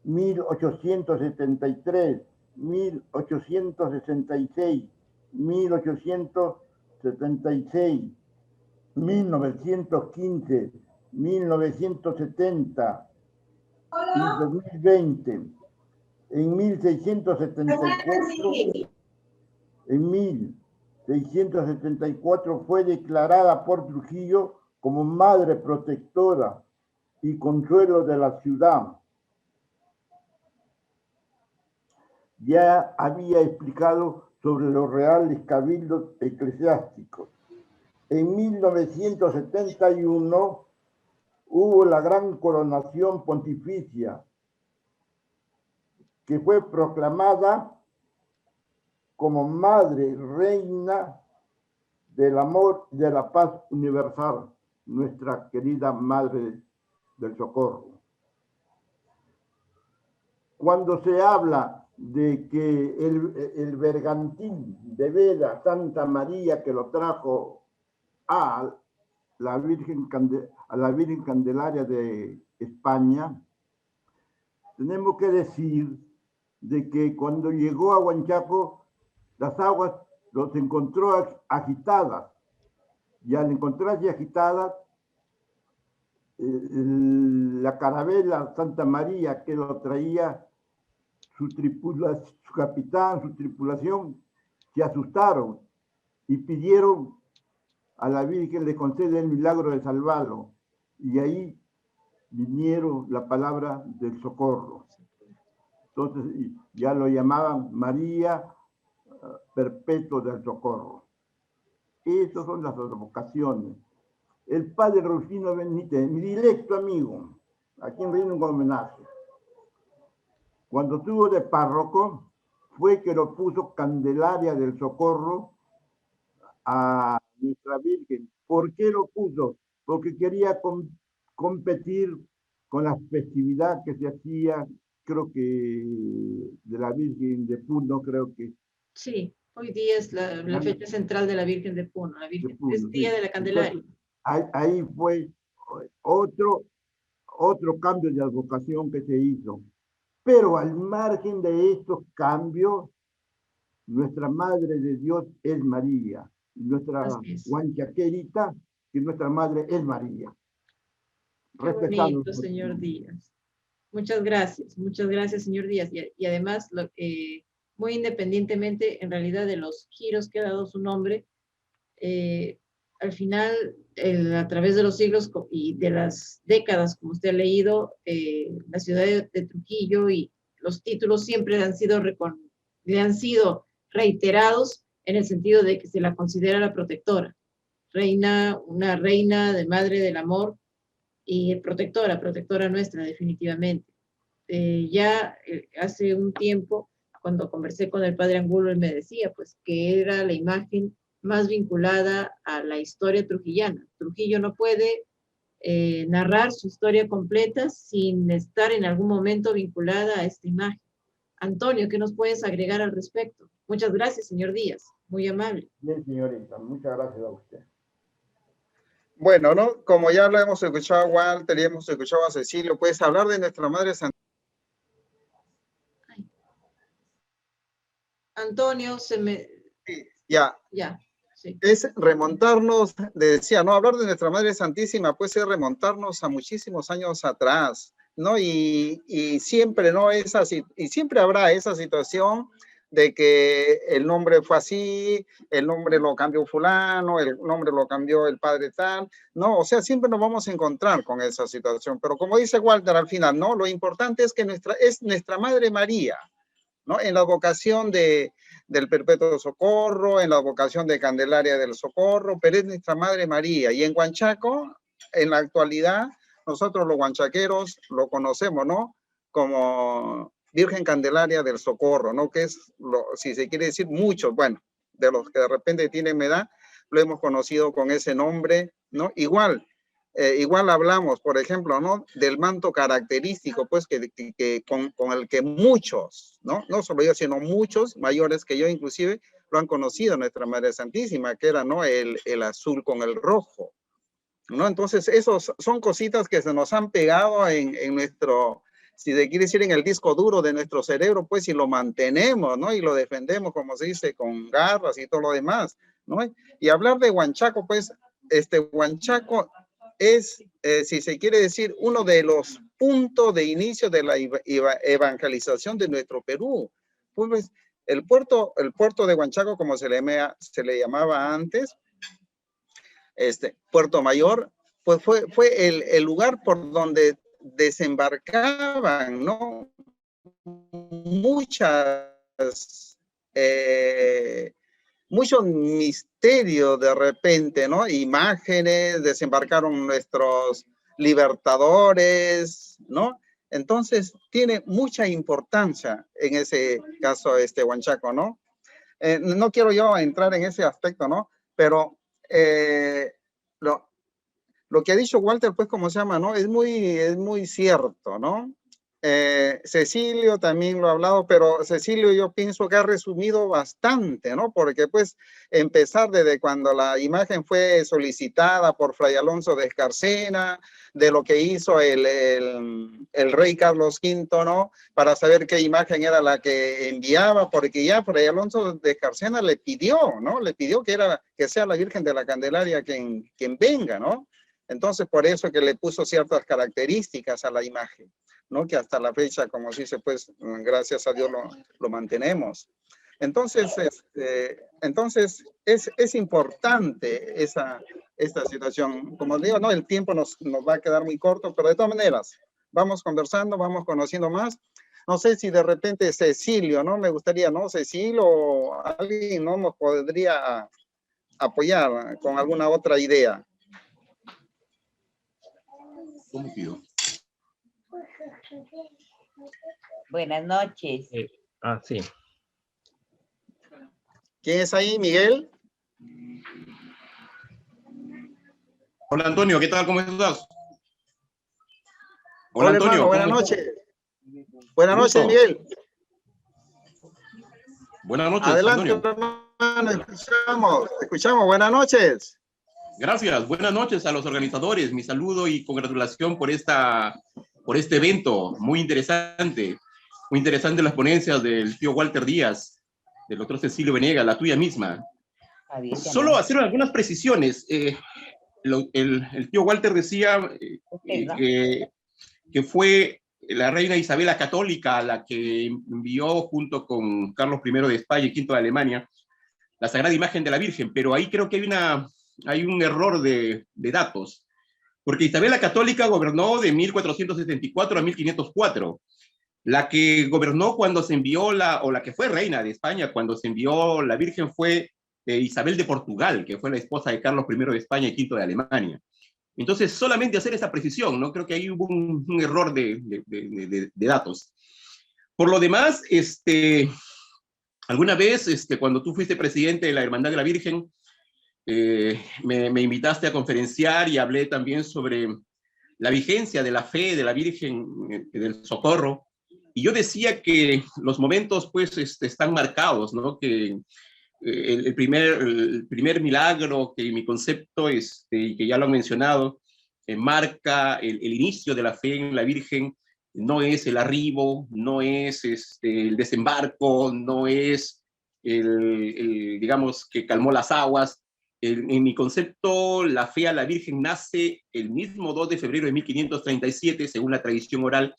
Speaker 3: 1873, 1866, 1876, 1915, 1970 y 2020. En 1674 fue declarada por Trujillo como madre protectora y consuelo de la ciudad. Ya había explicado sobre los reales cabildos eclesiásticos. En 1971 hubo la gran coronación pontificia, que fue proclamada como Madre Reina del Amor y de la Paz Universal, nuestra querida Madre del Socorro. Cuando se habla de que el bergantín de vela Santa María que lo trajo a la Virgen Candelaria de España, tenemos que decir de que cuando llegó a Huanchaco, las aguas los encontró agitadas, y al encontrarse agitadas, la carabela Santa María que lo traía, su capitán, su tripulación, se asustaron y pidieron a la Virgen le concede el milagro de salvarlo, y ahí vinieron la palabra del socorro. Entonces ya lo llamaban María Perpetua del Socorro. Esas son las vocaciones. El padre Rufino Benítez, mi directo amigo, a quien rindo un homenaje, cuando estuvo de párroco, fue que lo puso Candelaria del Socorro a nuestra Virgen. ¿Por qué lo puso? Porque quería competir con la festividad que se hacía, creo que de la Virgen de Puno, creo que.
Speaker 1: Sí, hoy día es la fecha central de la Virgen de Puno, es Día
Speaker 3: sí.
Speaker 1: de la Candelaria.
Speaker 3: Entonces, ahí fue otro cambio de advocación que se hizo. Pero al margen de estos cambios, nuestra Madre de Dios es María. nuestra huanchaquerita, que nuestra madre es María.
Speaker 1: Qué bonito, señor Díaz. Muchas gracias, señor Díaz. Y además, muy independientemente, en realidad, de los giros que ha dado su nombre, al final, a través de los siglos y de las décadas, como usted ha leído, la ciudad de Trujillo y los títulos siempre le han sido reiterados en el sentido de que se la considera la protectora, una reina de madre del amor y protectora nuestra, definitivamente. Hace un tiempo, cuando conversé con el padre Angulo, él me decía pues que era la imagen más vinculada a la historia trujillana. Trujillo no puede narrar su historia completa sin estar en algún momento vinculada a esta imagen. Antonio, ¿qué nos puedes agregar al respecto? Muchas gracias, señor Díaz. Muy amable.
Speaker 3: Bien, señorita. Muchas gracias a usted.
Speaker 2: Bueno, ¿no? Como ya lo hemos escuchado a Walter y hemos escuchado a Cecilio, pues hablar de nuestra Madre Santísima.
Speaker 1: Antonio,
Speaker 2: Sí, ya.
Speaker 1: Sí.
Speaker 2: Es remontarnos, decía, ¿no? Hablar de nuestra Madre Santísima, pues es remontarnos a muchísimos años atrás, ¿no? Y siempre, ¿no? Y siempre habrá esa situación de que el nombre fue así, el nombre lo cambió fulano, el nombre lo cambió el padre tal, ¿no? O sea, siempre nos vamos a encontrar con esa situación. Pero como dice Walter al final, ¿no? Lo importante es que es nuestra Madre María, ¿no? En la vocación del Perpetuo Socorro, en la vocación de Candelaria del Socorro, pero es nuestra Madre María. Y en Huanchaco, en la actualidad, nosotros los huanchaqueros lo conocemos, ¿no? Como Virgen Candelaria del Socorro, ¿no? Que es, si se quiere decir, muchos, bueno, de los que de repente tienen edad, lo hemos conocido con ese nombre, ¿no? Igual hablamos, por ejemplo, ¿no? Del manto característico, pues, con el que muchos, ¿no? No solo yo, sino muchos mayores que yo, inclusive, lo han conocido nuestra Madre Santísima, que era, ¿no? El azul con el rojo, ¿no? Entonces, esos son cositas que se nos han pegado en nuestro, si se quiere decir, en el disco duro de nuestro cerebro, pues, y lo mantenemos, ¿no? Y lo defendemos, como se dice, con garras y todo lo demás, ¿no? Y hablar de Huanchaco, pues, Huanchaco es, si se quiere decir, uno de los puntos de inicio de la evangelización de nuestro Perú. Pues el puerto de Huanchaco, como se le llamaba antes, Puerto Mayor, pues fue el lugar por donde desembarcaban, ¿no? Muchos misterios de repente, ¿no? Imágenes, desembarcaron nuestros libertadores, ¿no? Entonces, tiene mucha importancia en ese caso Huanchaco, ¿no? No quiero yo entrar en ese aspecto, ¿no? Pero lo que ha dicho Walter, pues, ¿cómo se llama, no? Es muy cierto, ¿no? Cecilio también lo ha hablado, pero Cecilio yo pienso que ha resumido bastante, ¿no? Porque pues empezar desde cuando la imagen fue solicitada por Fray Alonso de Escarcena, de lo que hizo el rey Carlos V, ¿no? Para saber qué imagen era la que enviaba, porque ya Fray Alonso de Escarcena le pidió, ¿no? Le pidió que sea la Virgen de la Candelaria quien venga, ¿no? Entonces por eso que le puso ciertas características a la imagen, ¿no? Que hasta la fecha, como se dice, pues, gracias a Dios lo mantenemos. Entonces, es importante esta situación. Como digo, ¿no? El tiempo nos va a quedar muy corto, pero de todas maneras, vamos conversando, vamos conociendo más. No sé si de repente Cecilio, ¿no? Me gustaría, ¿no? Cecilio o alguien, ¿no? Nos podría apoyar con alguna otra idea.
Speaker 6: ¿Cómo pido?
Speaker 7: Buenas noches.
Speaker 5: Sí.
Speaker 2: ¿Quién es ahí, Miguel?
Speaker 6: Hola, Antonio, ¿qué tal? ¿Cómo estás?
Speaker 2: Hola, Antonio. Hermano, buenas noches. Buenas noches, Miguel.
Speaker 6: Buenas noches,
Speaker 2: adelante,
Speaker 6: Antonio.
Speaker 2: Hermano, escuchamos. Buenas noches.
Speaker 6: Gracias, buenas noches a los organizadores. Mi saludo y congratulación por este evento muy interesante. Muy interesante las ponencias del tío Walter Díaz, del doctor Cecilio Venegas, la tuya misma. Solo hacer algunas precisiones. El tío Walter decía que fue la reina Isabel la Católica la que envió junto con Carlos I de España y V de Alemania la Sagrada Imagen de la Virgen, pero ahí creo que hay un error de datos, porque Isabel la Católica gobernó de 1474 a 1504. La que gobernó cuando se envió o la que fue reina de España cuando se envió la Virgen fue Isabel de Portugal, que fue la esposa de Carlos I de España y V de Alemania. Entonces, solamente hacer esa precisión, ¿no? Creo que ahí hubo un error de datos. Por lo demás, alguna vez, cuando tú fuiste presidente de la Hermandad de la Virgen, me invitaste a conferenciar y hablé también sobre la vigencia de la fe de la Virgen del Socorro. Y yo decía que los momentos, pues, están marcados, ¿no? Que el primer milagro, que mi concepto, y que ya lo han mencionado, marca el inicio de la fe en la Virgen, no es el arribo, no es el desembarco, no es digamos, que calmó las aguas. En mi concepto, la fe a la Virgen nace el mismo 2 de febrero de 1537, según la tradición oral,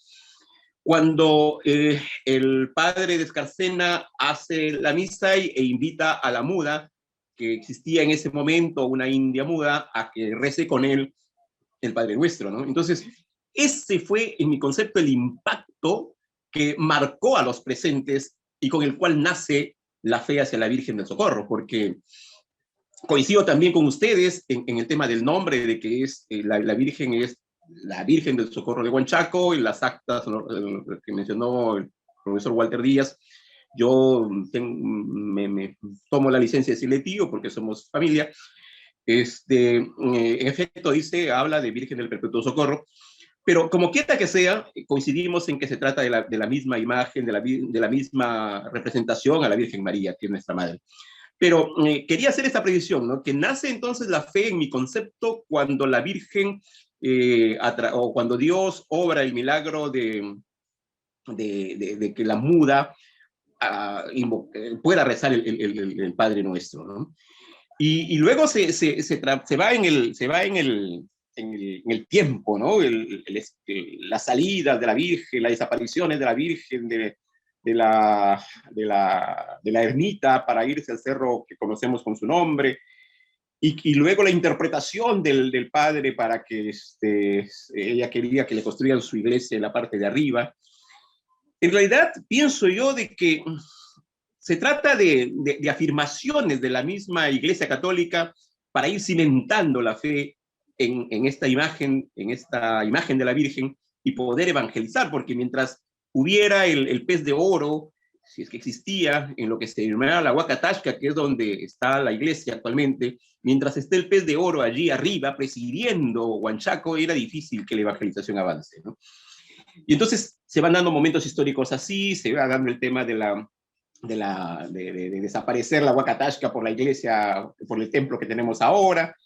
Speaker 6: cuando el padre de Escarcena hace la misa e invita a la muda, que existía en ese momento, una india muda, a que rece con él el Padre Nuestro, ¿no? Entonces, ese fue, en mi concepto, el impacto que marcó a los presentes y con el cual nace la fe hacia la Virgen del Socorro, porque coincido también con ustedes en el tema del nombre, de que la Virgen es la Virgen del Socorro de Huanchaco, y las actas que mencionó el profesor Walter Díaz. Yo me tomo la licencia de decirle tío, porque somos familia. En efecto, habla de Virgen del Perpetuo Socorro, pero como quiera que sea, coincidimos en que se trata de la misma imagen, de la misma representación a la Virgen María, que es nuestra madre. Pero quería hacer esta precisión, ¿no? Que nace entonces la fe, en mi concepto, cuando la Virgen, o cuando Dios obra el milagro de que la muda pueda rezar el Padre Nuestro, ¿no? Y luego se va en el tiempo, ¿no? La salida de la Virgen, las desapariciones de la Virgen de la ermita para irse al cerro que conocemos con su nombre, y luego la interpretación del padre para que ella quería que le construyan su iglesia en la parte de arriba. En realidad, pienso yo de que se trata de afirmaciones de la misma Iglesia Católica para ir cimentando la fe en esta imagen de la Virgen y poder evangelizar, porque mientras hubiera el pez de oro, si es que existía, en lo que se denomina la Huacatashca, que es donde está la iglesia actualmente, mientras esté el pez de oro allí arriba presidiendo Huanchaco, era difícil que la evangelización avance, ¿no? Y entonces se van dando momentos históricos así, se va dando el tema de desaparecer la Huacatashca por la iglesia, por el templo que tenemos ahora.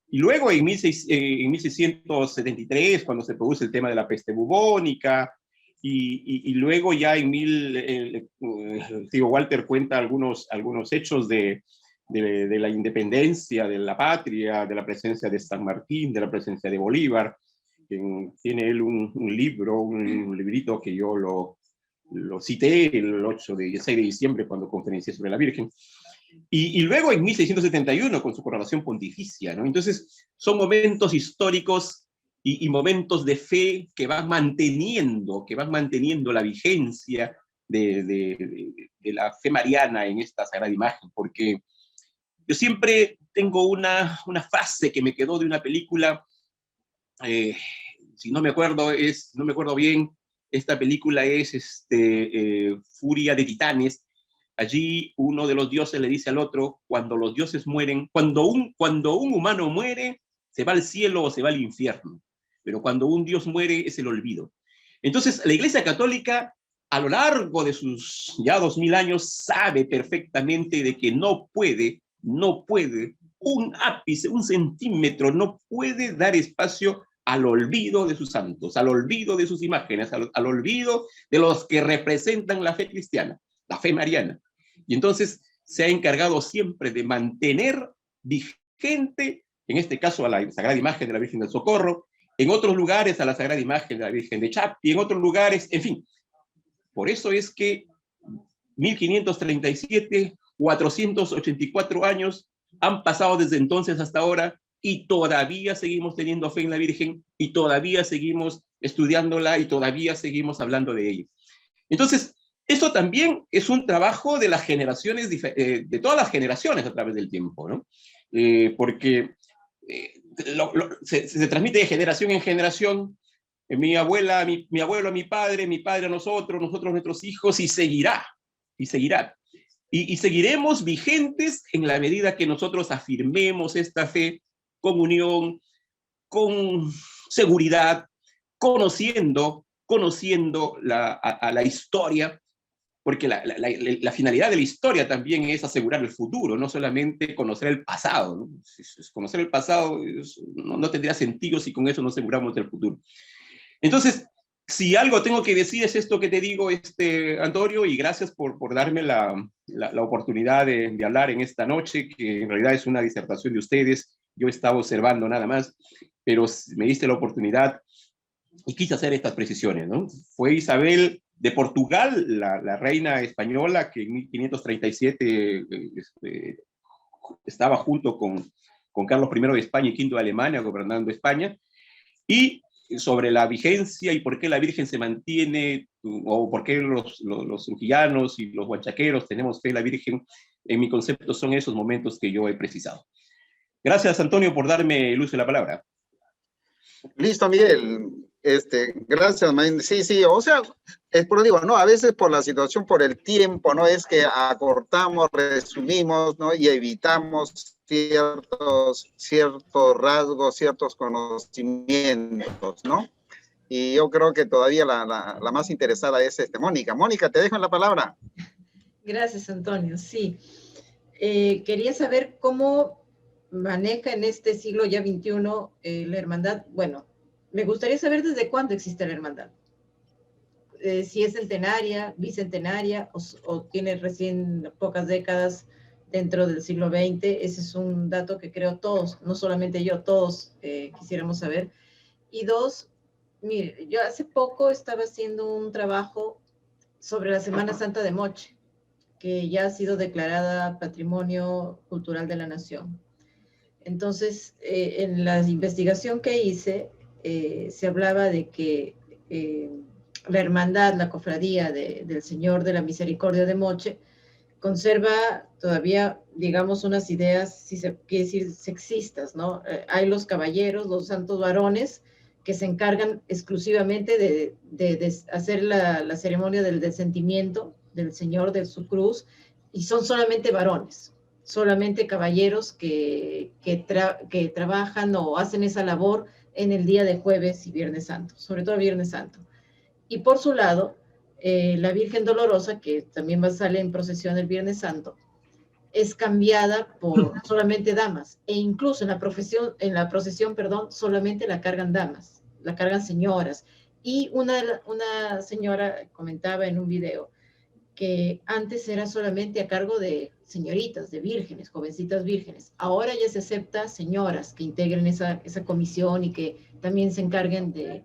Speaker 6: Y luego en 1673, cuando se produce el tema de la peste bubónica, y luego ya el tío Walter cuenta algunos hechos de la independencia de la patria, de la presencia de San Martín, de la presencia de Bolívar. Tiene él un librito que yo lo cité el 6 de diciembre cuando conferencié sobre la Virgen. Y luego en 1671 con su coronación pontificia, ¿no? Entonces son momentos históricos y momentos de fe que van manteniendo la vigencia de la fe mariana en esta sagrada imagen, porque yo siempre tengo una frase que me quedó de una película, si no me acuerdo bien, esta película es Furia de Titanes. Allí uno de los dioses le dice al otro, cuando los dioses mueren, cuando un humano muere, se va al cielo o se va al infierno, pero cuando un dios muere es el olvido. Entonces la Iglesia Católica, a lo largo de sus ya 2000 años, sabe perfectamente de que no puede, un ápice, un centímetro, no puede dar espacio al olvido de sus santos, al olvido de sus imágenes, al olvido de los que representan la fe cristiana, la fe mariana. Y entonces se ha encargado siempre de mantener vigente, en este caso a la Sagrada Imagen de la Virgen del Socorro, en otros lugares a la Sagrada Imagen de la Virgen de Chapi, en otros lugares, en fin. Por eso es que 1537, 484 años han pasado desde entonces hasta ahora y todavía seguimos teniendo fe en la Virgen y todavía seguimos estudiándola y todavía seguimos hablando de ella. Entonces, esto también es un trabajo de las generaciones, de todas las generaciones a través del tiempo, ¿no? Porque se transmite de generación en generación. Mi abuela, mi abuelo a mi padre a nosotros, nosotros a nuestros hijos, y seguirá, y seguirá. Y seguiremos vigentes en la medida que nosotros afirmemos esta fe con unión, con seguridad, conociendo a la historia, porque la finalidad de la historia también es asegurar el futuro, no solamente conocer el pasado, ¿no? Conocer el pasado no tendría sentido si con eso no aseguramos el futuro. Entonces, si algo tengo que decir es esto que te digo, Antonio, y gracias por darme la oportunidad de hablar en esta noche, que en realidad es una disertación de ustedes. Yo estaba observando nada más, pero me diste la oportunidad y quise hacer estas precisiones, ¿no? Fue Isabel de Portugal, la reina española, que en 1537 estaba junto con Carlos I de España y V de Alemania, gobernando España, y sobre la vigencia y por qué la Virgen se mantiene, o por qué los trujillanos y los huanchaqueros tenemos fe en la Virgen, en mi concepto son esos momentos que yo he precisado. Gracias, Antonio, por darme el uso de la palabra.
Speaker 2: Listo, Miguel. Gracias, man. Sí, o sea, es por digo, ¿no? A veces por la situación, por el tiempo, ¿no? Es que acortamos, resumimos, ¿no? Y evitamos ciertos rasgos, ciertos conocimientos, ¿no? Y yo creo que todavía la más interesada es Mónica. Mónica, te dejo la palabra.
Speaker 1: Gracias, Antonio. Sí. Quería saber cómo maneja en este siglo ya XXI la hermandad. Bueno, me gustaría saber desde cuándo existe la hermandad. Si es centenaria, bicentenaria o tiene recién pocas décadas dentro del siglo XX. Ese es un dato que creo todos, no solamente yo, todos quisiéramos saber. Y dos, mire, yo hace poco estaba haciendo un trabajo sobre la Semana Santa de Moche, que ya ha sido declarada Patrimonio Cultural de la Nación. Entonces, en la investigación que hice, se hablaba de que la hermandad, la cofradía del Señor de la Misericordia de Moche, conserva todavía, digamos, unas ideas, si se quiere decir, sexistas, ¿no? Hay los caballeros, los santos varones, que se encargan exclusivamente de hacer la ceremonia del descendimiento del Señor de su cruz, y son solamente varones, solamente caballeros que trabajan o hacen esa labor en el día de jueves y Viernes Santo, sobre todo Viernes Santo. Y por su lado, la Virgen Dolorosa, que también sale en procesión el Viernes Santo, es cambiada por solamente damas, e incluso en la procesión, solamente la cargan damas, la cargan señoras. Y una señora comentaba en un video que antes era solamente a cargo de señoritas, de vírgenes, jovencitas vírgenes. Ahora ya se acepta señoras que integren esa comisión y que también se encarguen de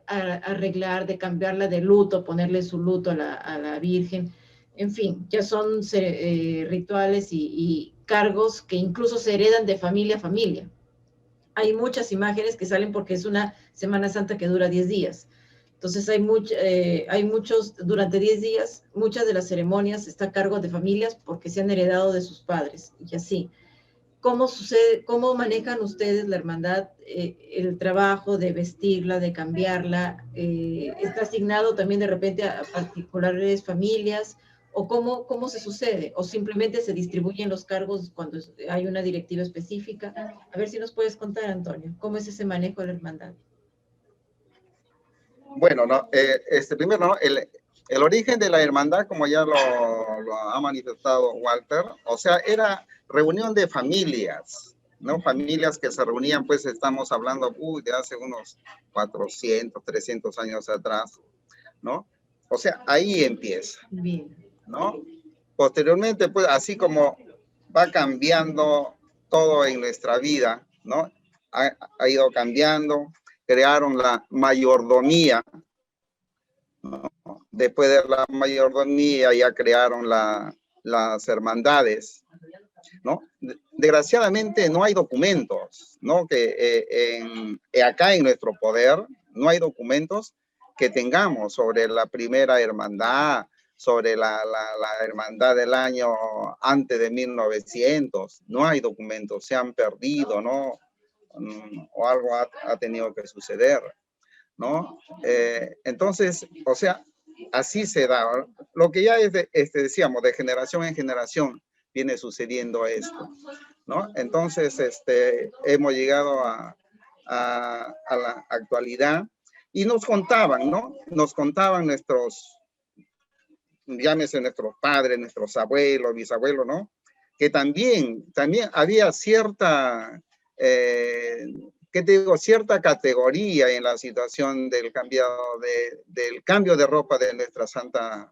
Speaker 1: arreglar, de cambiarla de luto, ponerle su luto a la Virgen. En fin, ya son rituales y cargos que incluso se heredan de familia a familia. Hay muchas imágenes que salen porque es una Semana Santa que dura 10 días. Entonces hay muchos, durante 10 días, muchas de las ceremonias están a cargo de familias porque se han heredado de sus padres y así. ¿Cómo sucede, cómo manejan ustedes la hermandad, el trabajo de vestirla, de cambiarla? ¿Está asignado también de repente a particulares familias? ¿O cómo se sucede? ¿O simplemente se distribuyen los cargos cuando hay una directiva específica? A ver si nos puedes contar, Antonio, ¿cómo es ese manejo de la hermandad?
Speaker 2: Bueno, no, primero, ¿no? El origen de la hermandad, como ya lo ha manifestado Walter, o sea, era reunión de familias, ¿no? Familias que se reunían, pues estamos hablando de hace unos 400, 300 años atrás, ¿no? O sea, ahí empieza, ¿no? posteriormente, pues así como va cambiando todo en nuestra vida, ¿no? Ha ido cambiando, crearon la mayordomía, ¿no? Después de la mayordomía ya crearon las hermandades, ¿no? Desgraciadamente no hay documentos, ¿no? Que acá en nuestro poder no hay documentos que tengamos sobre la primera hermandad, sobre la hermandad del año antes de 1900. No hay documentos, se han perdido, ¿no? O algo ha tenido que suceder, ¿no? Entonces, o sea, así se da. Lo que ya es, decíamos, de generación en generación viene sucediendo esto, ¿no? Entonces, hemos llegado a la actualidad y nos contaban, ¿no? Nos contaban nuestros, llámese nuestros padres, nuestros abuelos, bisabuelos, ¿no? Que también había cierta, ¿qué te digo? Cierta categoría en la situación del cambio de ropa de nuestra santa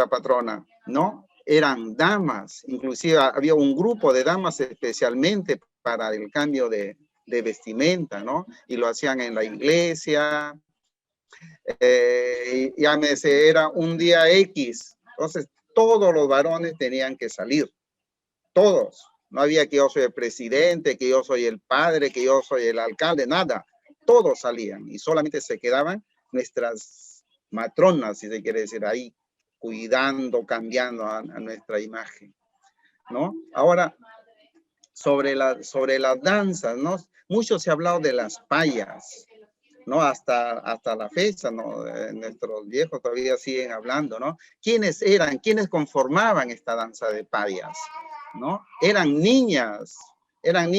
Speaker 2: patrona, ¿no? Eran damas, inclusive había un grupo de damas especialmente para el cambio de vestimenta, ¿no? Y lo hacían en la iglesia, llámese, era un día X, entonces todos los varones tenían que salir, todos. No había que yo soy el presidente, que yo soy el padre, que yo soy el alcalde, nada. Todos salían y solamente se quedaban nuestras matronas, si se quiere decir, ahí, cuidando, cambiando a nuestra imagen, ¿no? Ahora, sobre las danzas, ¿no? Mucho se ha hablado de las payas, ¿no? Hasta la fecha, ¿no? Nuestros viejos todavía siguen hablando, ¿no? ¿Quiénes eran? ¿Quiénes conformaban esta danza de payas? ¿No? Eran niñas, creo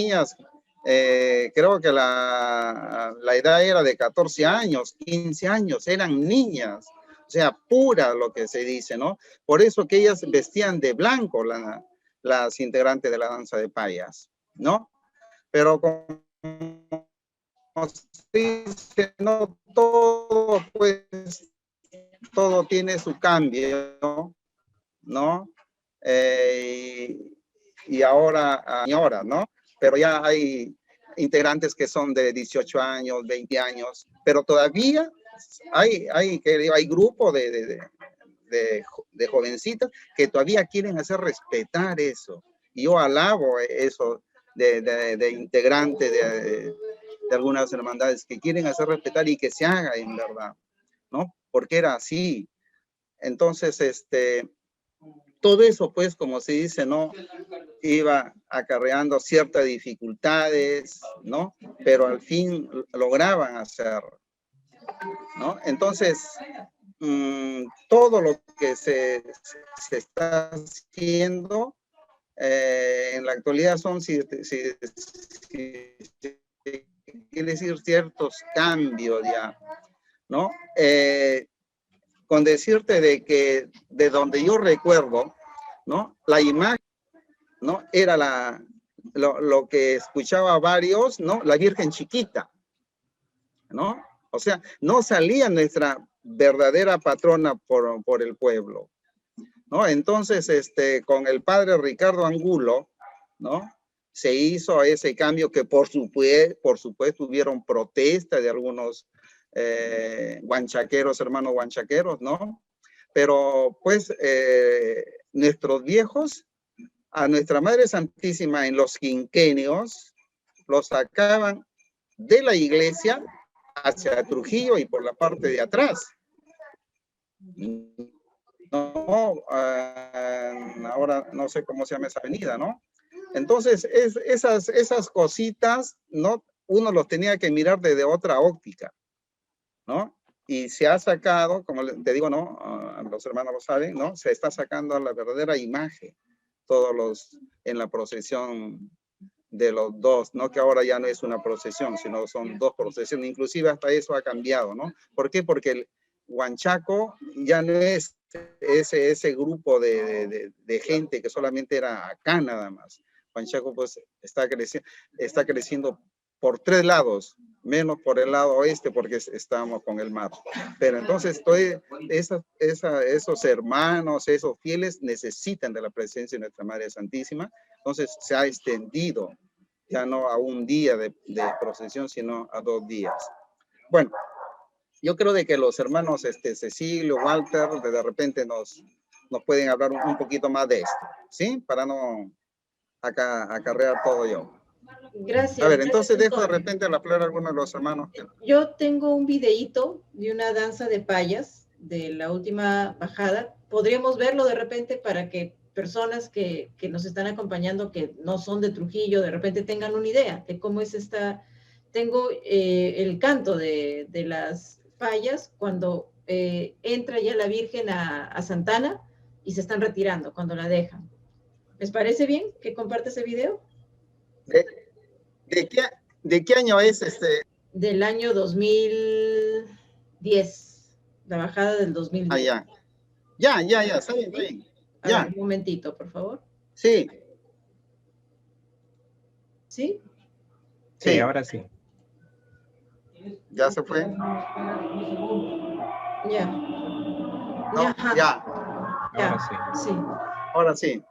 Speaker 2: que la edad era de 14 años, 15 años, eran niñas, o sea, pura lo que se dice, ¿no? Por eso que ellas vestían de blanco las integrantes de la danza de payas, ¿no? Pero como se dice, no todo, pues, todo tiene su cambio, ¿no? Y ahora, ¿no? Pero ya hay integrantes que son de 18 años, 20 años, pero todavía hay grupos de jovencitas que todavía quieren hacer respetar eso. Y yo alabo eso de integrantes de algunas hermandades que quieren hacer respetar y que se haga en verdad, ¿no? Porque era así. Entonces, todo eso, pues, como se dice, ¿no? Iba acarreando ciertas dificultades, ¿no? Pero al fin lograban hacerlo, ¿no? Entonces, todo lo que se está haciendo en la actualidad son, quiere decir, ciertos cambios ya, ¿no? Con decirte de que de donde yo recuerdo, ¿no? La imagen, ¿no? Era lo que escuchaba varios, ¿no? La Virgen chiquita, ¿no? O sea, no salía nuestra verdadera patrona por el pueblo, ¿no? Entonces, con el padre Ricardo Angulo, ¿no? Se hizo ese cambio que por supuesto hubieron protesta de algunos huanchaqueros, hermanos huanchaqueros, ¿no? Pero pues nuestros viejos, a nuestra Madre Santísima en los quinquenios, los sacaban de la iglesia hacia Trujillo y por la parte de atrás. No, ahora no sé cómo se llama esa avenida, ¿no? Entonces, esas cositas, ¿no? Uno los tenía que mirar desde otra óptica, ¿no? Y se ha sacado, como te digo, ¿no? Los hermanos lo saben, ¿no? Se está sacando la verdadera imagen, en la procesión de los dos, ¿no? Que ahora ya no es una procesión, sino son dos procesiones, inclusive hasta eso ha cambiado, ¿no? ¿Por qué? Porque el huanchaco ya no es ese grupo de gente que solamente era acá nada más. Huanchaco pues está creciendo por tres lados, menos por el lado oeste porque estamos con el mar. Pero entonces esos hermanos, esos fieles necesitan de la presencia de nuestra Madre Santísima. Entonces se ha extendido ya no a un día de procesión, sino a 2 días. Bueno, yo creo de que los hermanos Cecilio, Walter, de repente nos pueden hablar un poquito más de esto, ¿sí? Para no acarrear todo yo.
Speaker 1: Gracias.
Speaker 2: A ver, entonces
Speaker 1: gracias,
Speaker 2: dejo de repente la palabra a algunos de los hermanos.
Speaker 1: Yo tengo un videíto de una danza de payas de la última bajada. Podríamos verlo de repente para que personas que nos están acompañando, que no son de Trujillo, de repente tengan una idea de cómo es esta. Tengo el canto de las payas cuando entra ya la Virgen a Santana y se están retirando cuando la dejan. ¿Les parece bien que comparte ese video?
Speaker 2: ¿De qué año es
Speaker 1: Del año 2010, la bajada del 2010.
Speaker 2: Ah, ya, está bien, está bien.
Speaker 1: Ya. Un momentito, por favor.
Speaker 2: Sí.
Speaker 1: ¿Sí?
Speaker 5: Sí, ahora sí.
Speaker 2: ¿Ya se fue?
Speaker 1: Ya.
Speaker 2: No, ya.
Speaker 5: Ahora sí.
Speaker 1: Sí.
Speaker 2: Ahora sí.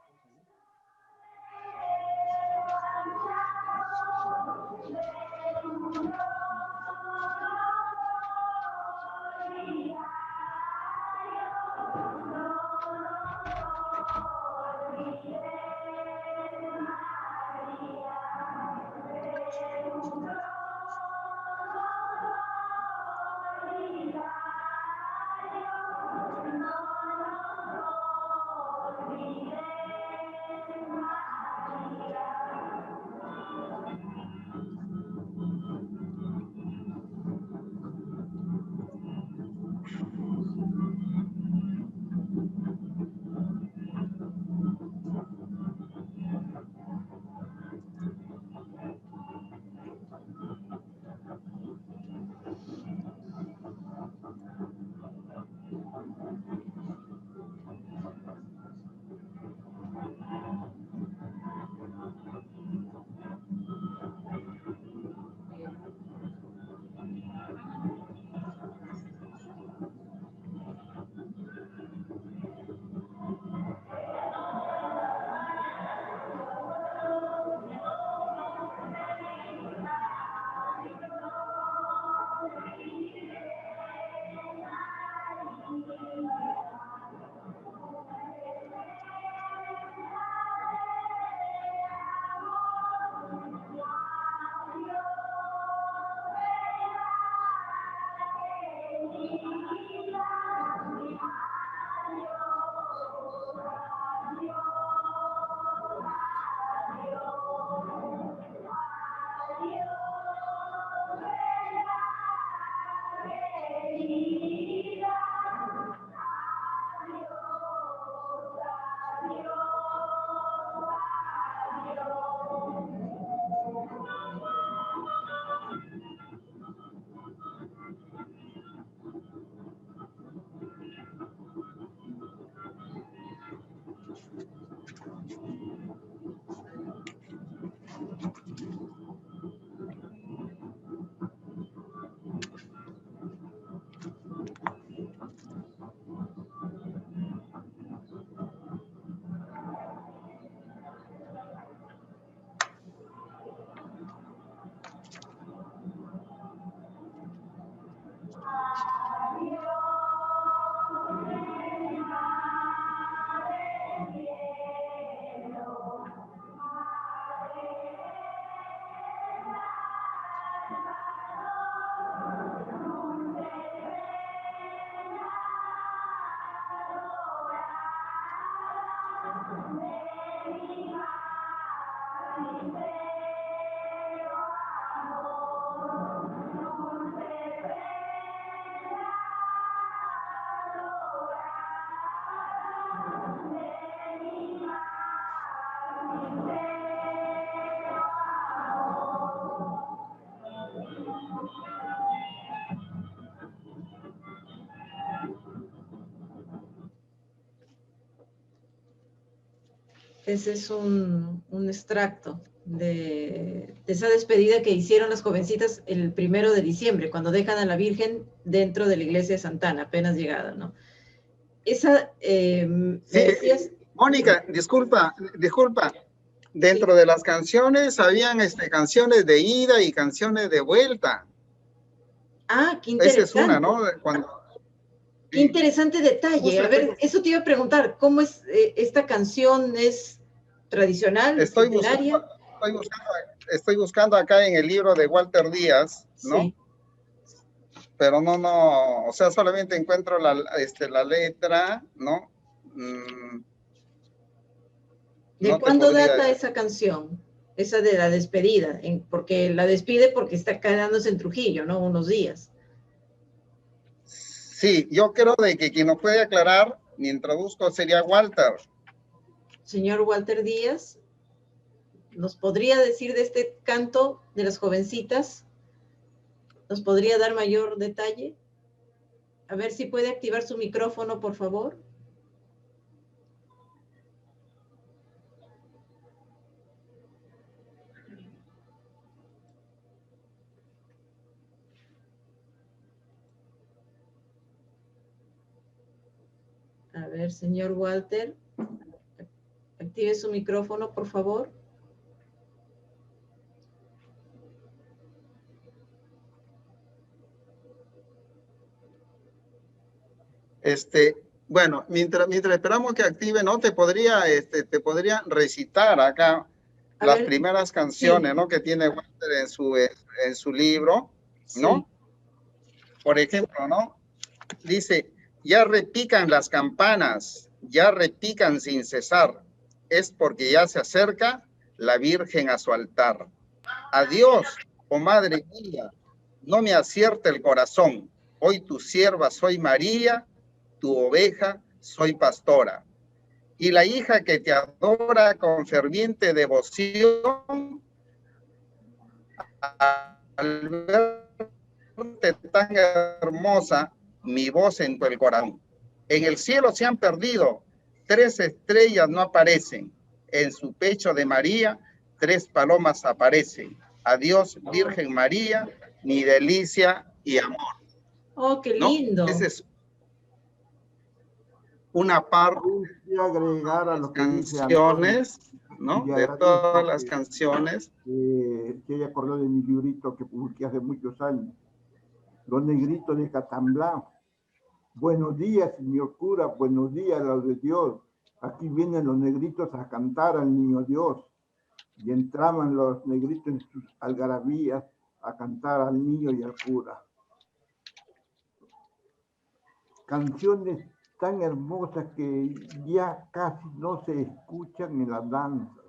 Speaker 1: Ese es un extracto de esa despedida que hicieron las jovencitas el 1 de diciembre, cuando dejan a la Virgen dentro de la iglesia de Santana, apenas llegada, ¿no? Esa, me
Speaker 2: Sí,
Speaker 1: decías...
Speaker 2: Mónica, disculpa. Dentro de las canciones habían canciones de ida y canciones de vuelta.
Speaker 1: Ah, qué
Speaker 2: Esa es
Speaker 1: interesante.
Speaker 2: una, ¿no?
Speaker 1: Qué interesante detalle. A ver, eso te iba a preguntar, ¿cómo es esta canción? ¿Es tradicional,
Speaker 2: Estoy
Speaker 1: centenaria?
Speaker 2: buscando acá en el libro de Walter Díaz, ¿no?
Speaker 1: Sí.
Speaker 2: Pero no, o sea, solamente encuentro la letra, ¿no?
Speaker 1: ¿De
Speaker 2: No te
Speaker 1: cuándo
Speaker 2: podría...
Speaker 1: data esa canción? Esa de la despedida, porque la despide porque está quedándose en Trujillo, ¿no? Unos días.
Speaker 2: Sí, yo creo de que quien nos puede aclarar, mientras busco, sería Walter.
Speaker 1: Señor Walter Díaz, ¿nos podría decir de este canto de las jovencitas? ¿Nos podría dar mayor detalle? A ver si puede activar su micrófono, por favor. A ver, señor Walter, active su micrófono, por favor.
Speaker 2: Bueno, mientras esperamos que active, ¿no? Te podría recitar acá las primeras canciones, sí, ¿no? Que tiene Walter en su libro, ¿no? Sí. Por ejemplo, ¿no? Dice, ya repican las campanas, ya repican sin cesar, es porque ya se acerca la Virgen a su altar. Adiós, oh Madre mía, no me acierta el corazón, hoy tu sierva soy María, tu oveja soy pastora. Y la hija que te adora con ferviente devoción, al verte tan hermosa, mi voz entró el corazón. En el cielo se han perdido, 3 estrellas no aparecen. En su pecho de María, 3 palomas aparecen. Adiós, Virgen María, mi delicia y amor.
Speaker 1: Oh, qué lindo.
Speaker 2: ¿No? Esa es una parte
Speaker 3: de agregar a lo que
Speaker 2: canciones, dice ¿no? De todas las canciones.
Speaker 3: Que ella acordó de mi librito que publiqué hace muchos años. Los negritos de Catamblá. Buenos días, señor cura, buenos días, los de Dios. Aquí vienen los negritos a cantar al niño Dios. Y entraban los negritos en sus algarabías a cantar al niño y al cura. Canciones tan hermosas que ya casi no se escuchan en las danzas.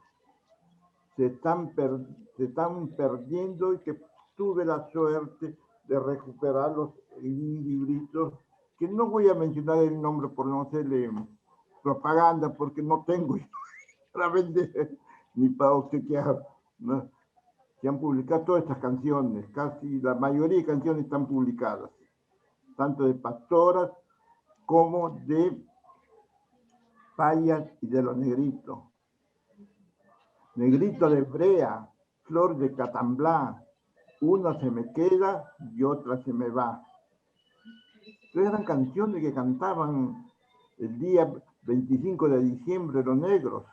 Speaker 3: Se están perdiendo, y que tuve la suerte de recuperarlos en un librito que no voy a mencionar el nombre por no hacerle propaganda, porque no tengo para vender ni para obsequiar, ¿no? Se han publicado todas estas canciones, casi la mayoría de canciones están publicadas, tanto de pastoras como de payas y de los negritos. Negrito de Brea, Flor de Catamblá, una se me queda y otra se me va. Eran canciones que cantaban el día 25 de diciembre los negros,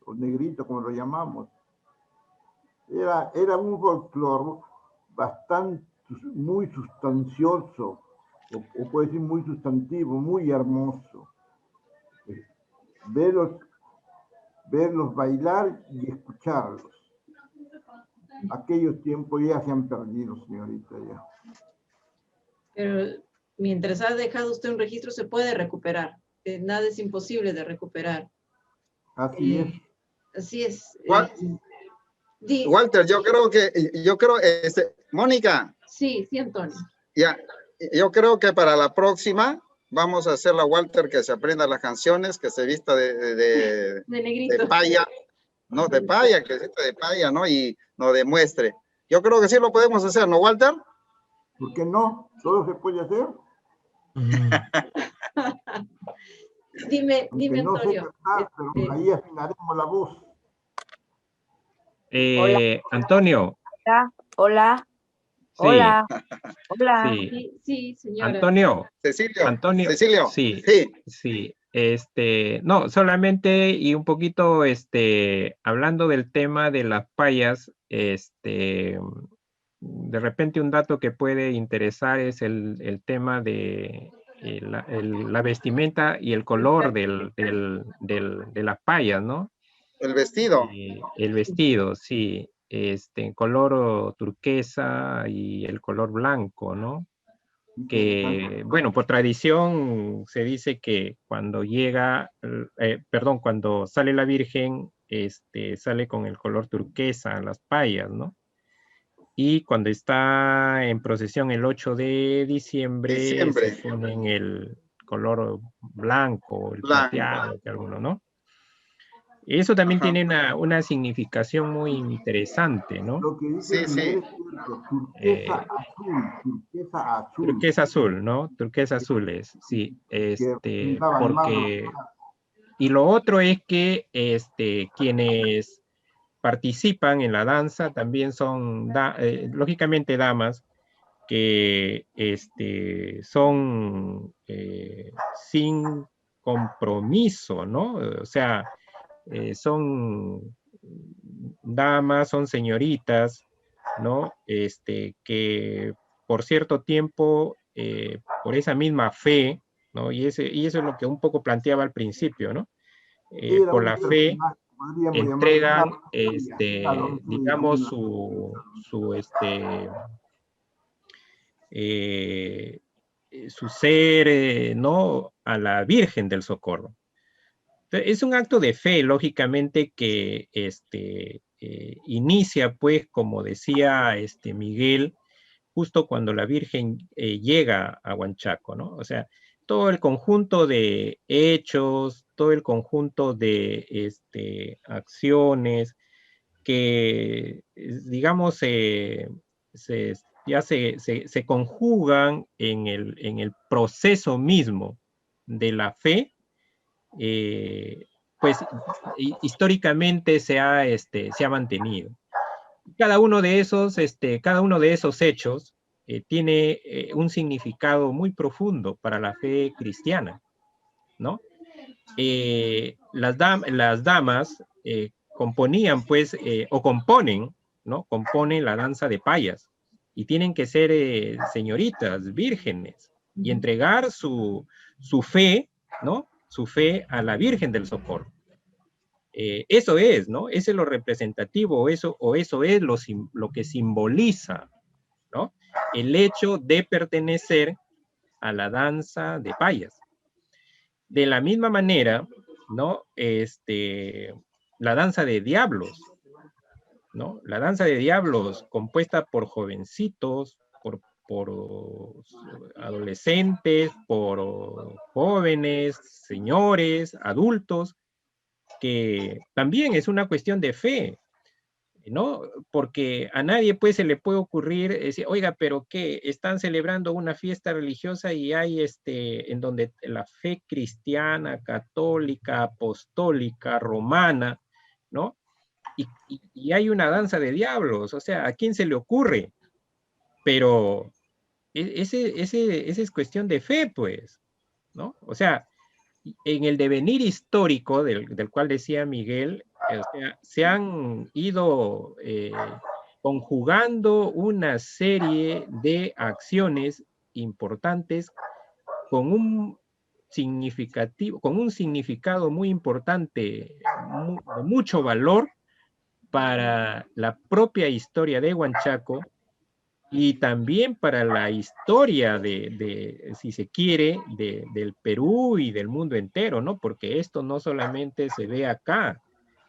Speaker 3: los negritos como lo llamamos. Era un folclore bastante, muy sustancioso, o puede decir muy sustantivo, muy hermoso. Verlos bailar y escucharlos. Aquellos tiempos ya se han perdido, señorita, ya.
Speaker 1: Pero mientras ha dejado usted un registro, se puede recuperar. Nada es imposible de recuperar.
Speaker 3: Así es.
Speaker 1: Así es.
Speaker 2: Walter, yo creo, Mónica.
Speaker 1: Sí, Antonio.
Speaker 2: Ya, yo creo que para la próxima vamos a hacerle a Walter que se aprenda las canciones, que se vista de
Speaker 1: negrito.
Speaker 2: De paya, ¿no? De paya, que se vista de paya, ¿no? Y nos demuestre. Yo creo que sí lo podemos hacer, ¿no, Walter?
Speaker 3: ¿Por qué no? ¿Todo se puede hacer?
Speaker 1: Dime,
Speaker 3: no
Speaker 1: Antonio.
Speaker 3: sé cantar, pero ahí afinaremos la voz.
Speaker 5: Antonio.
Speaker 4: Hola.
Speaker 5: Sí,
Speaker 4: Hola. Hola.
Speaker 5: sí.
Speaker 1: Sí, señora.
Speaker 5: Antonio.
Speaker 2: Cecilio.
Speaker 5: Sí,
Speaker 2: Sí.
Speaker 5: sí. No, solamente y un poquito, hablando del tema de las payas, de repente un dato que puede interesar es el tema de la vestimenta y el color de las payas, ¿no?
Speaker 2: El vestido.
Speaker 5: El vestido, sí, en color turquesa y el color blanco, ¿no? Que, bueno, por tradición se dice que cuando cuando sale la Virgen, sale con el color turquesa las payas, ¿no? Y cuando está en procesión el 8 de diciembre, se ponen el color blanco, el plateado, que alguno, ¿no? Eso también tiene una significación muy interesante, ¿no?
Speaker 3: Lo que dice Miguel es cierto, turquesa azul.
Speaker 5: Turquesa azul, ¿no? Turquesa azul es, sí. Porque... Y lo otro es que quienes participan en la danza también son, lógicamente, damas que son sin compromiso, ¿no? O sea, son damas, son señoritas, ¿no? Que por cierto tiempo, por esa misma fe, ¿no? Y eso es lo que un poco planteaba al principio, ¿no? Por la fe entregan, digamos, su ser, ¿no? A la Virgen del Socorro. Es un acto de fe, lógicamente, que inicia, pues, como decía Miguel, justo cuando la Virgen llega a Huanchaco, ¿no? O sea, todo el conjunto de hechos, todo el conjunto de acciones que, digamos, ya se conjugan en el proceso mismo de la fe, pues históricamente se ha mantenido. Cada uno de esos hechos tiene un significado muy profundo para la fe cristiana, ¿no? Las damas componían, pues, o componen, ¿no? Componen la danza de payas y tienen que ser señoritas, vírgenes, y entregar su fe, ¿no? Su fe a la Virgen del Socorro. Eso es, ¿no? Eso es lo representativo, eso es lo que simboliza, ¿no? El hecho de pertenecer a la danza de payas. De la misma manera, ¿no? La danza de diablos, ¿no? La danza de diablos compuesta por jovencitos, por adolescentes, por jóvenes, señores, adultos, que también es una cuestión de fe, ¿no? Porque a nadie pues se le puede ocurrir decir, oiga, pero ¿qué? Están celebrando una fiesta religiosa y hay en donde la fe cristiana, católica, apostólica, romana, ¿no? Y hay una danza de diablos, o sea, ¿a quién se le ocurre? Pero ese es cuestión de fe, pues, ¿no? O sea, en el devenir histórico del cual decía Miguel, o sea, se han ido conjugando una serie de acciones importantes con un significado muy importante, de mucho valor para la propia historia de Huanchaco y también para la historia si se quiere, del Perú y del mundo entero, ¿no? Porque esto no solamente se ve acá,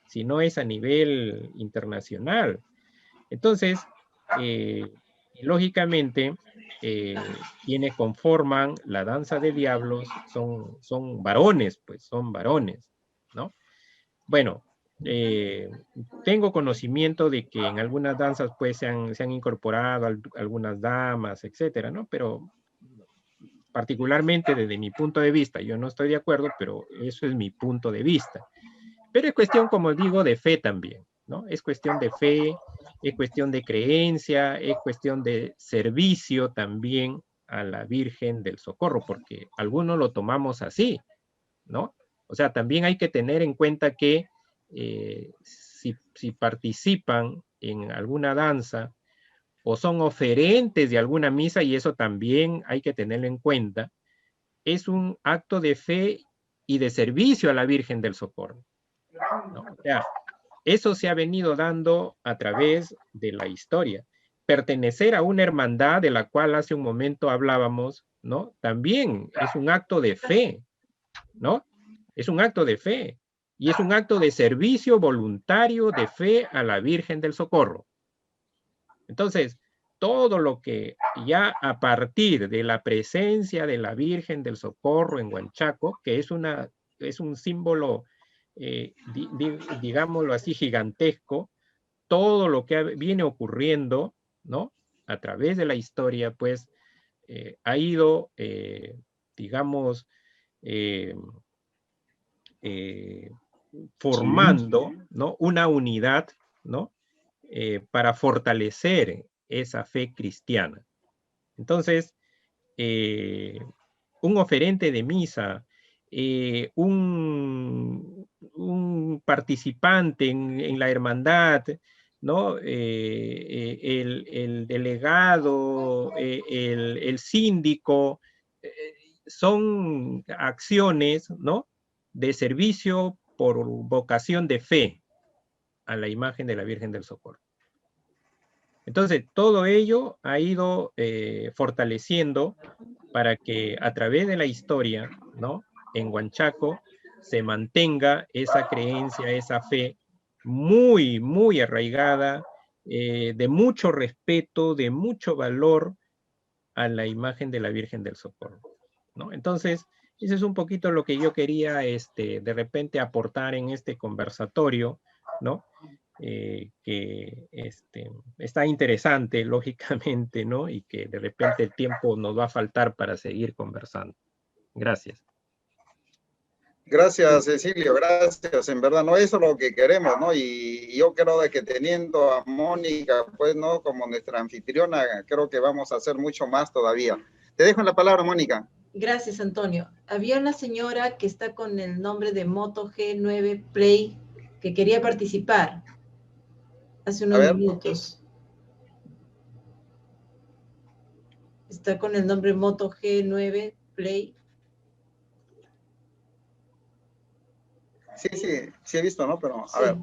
Speaker 5: sino es a nivel internacional. Entonces, lógicamente, quienes conforman la danza de diablos son varones, pues son varones, ¿no? Bueno, tengo conocimiento de que en algunas danzas pues se han incorporado algunas damas, etcétera, ¿no? Pero particularmente desde mi punto de vista, yo no estoy de acuerdo, pero eso es mi punto de vista. Pero es cuestión, como digo, de fe también, ¿no? Es cuestión de fe, es cuestión de creencia, es cuestión de servicio también a la Virgen del Socorro, porque algunos lo tomamos así, ¿no? O sea, también hay que tener en cuenta que si participan en alguna danza o son oferentes de alguna misa, y eso también hay que tenerlo en cuenta, es un acto de fe y de servicio a la Virgen del Socorro, ¿no? O sea, eso se ha venido dando a través de la historia. Pertenecer a una hermandad de la cual hace un momento hablábamos, ¿no? También es un acto de fe, ¿no? Es un acto de fe y es un acto de servicio voluntario de fe a la Virgen del Socorro. Entonces, todo lo que ya a partir de la presencia de la Virgen del Socorro en Huanchaco, que es un símbolo, digámoslo así, gigantesco, todo lo que viene ocurriendo, ¿no? A través de la historia, pues, ha ido, digamos, formando, ¿no? Una unidad, ¿no? Para fortalecer esa fe cristiana. Entonces, un oferente de misa, un participante en la hermandad, ¿no? El delegado, el síndico, son acciones, ¿no? De servicio por vocación de fe a la imagen de la Virgen del Socorro. Entonces, todo ello ha ido fortaleciendo para que a través de la historia, ¿no? En Huanchaco se mantenga esa creencia, esa fe muy, muy arraigada, de mucho respeto, de mucho valor a la imagen de la Virgen del Socorro, ¿no? Entonces, eso es un poquito lo que yo quería de repente aportar en este conversatorio, ¿no? Que está interesante, lógicamente, ¿no? Y que de repente el tiempo nos va a faltar para seguir conversando. Gracias.
Speaker 2: Gracias, Cecilio, gracias. En verdad, no, eso es lo que queremos, ¿no? Y yo creo de que teniendo a Mónica, pues, ¿no? Como nuestra anfitriona, creo que vamos a hacer mucho más todavía. Te dejo la palabra, Mónica.
Speaker 1: Gracias, Antonio. Había una señora que está con el nombre de Moto G9 Play que quería participar hace unos minutos. Está con el nombre Moto G9 Play.
Speaker 2: Sí he visto, ¿no? Pero, a ver,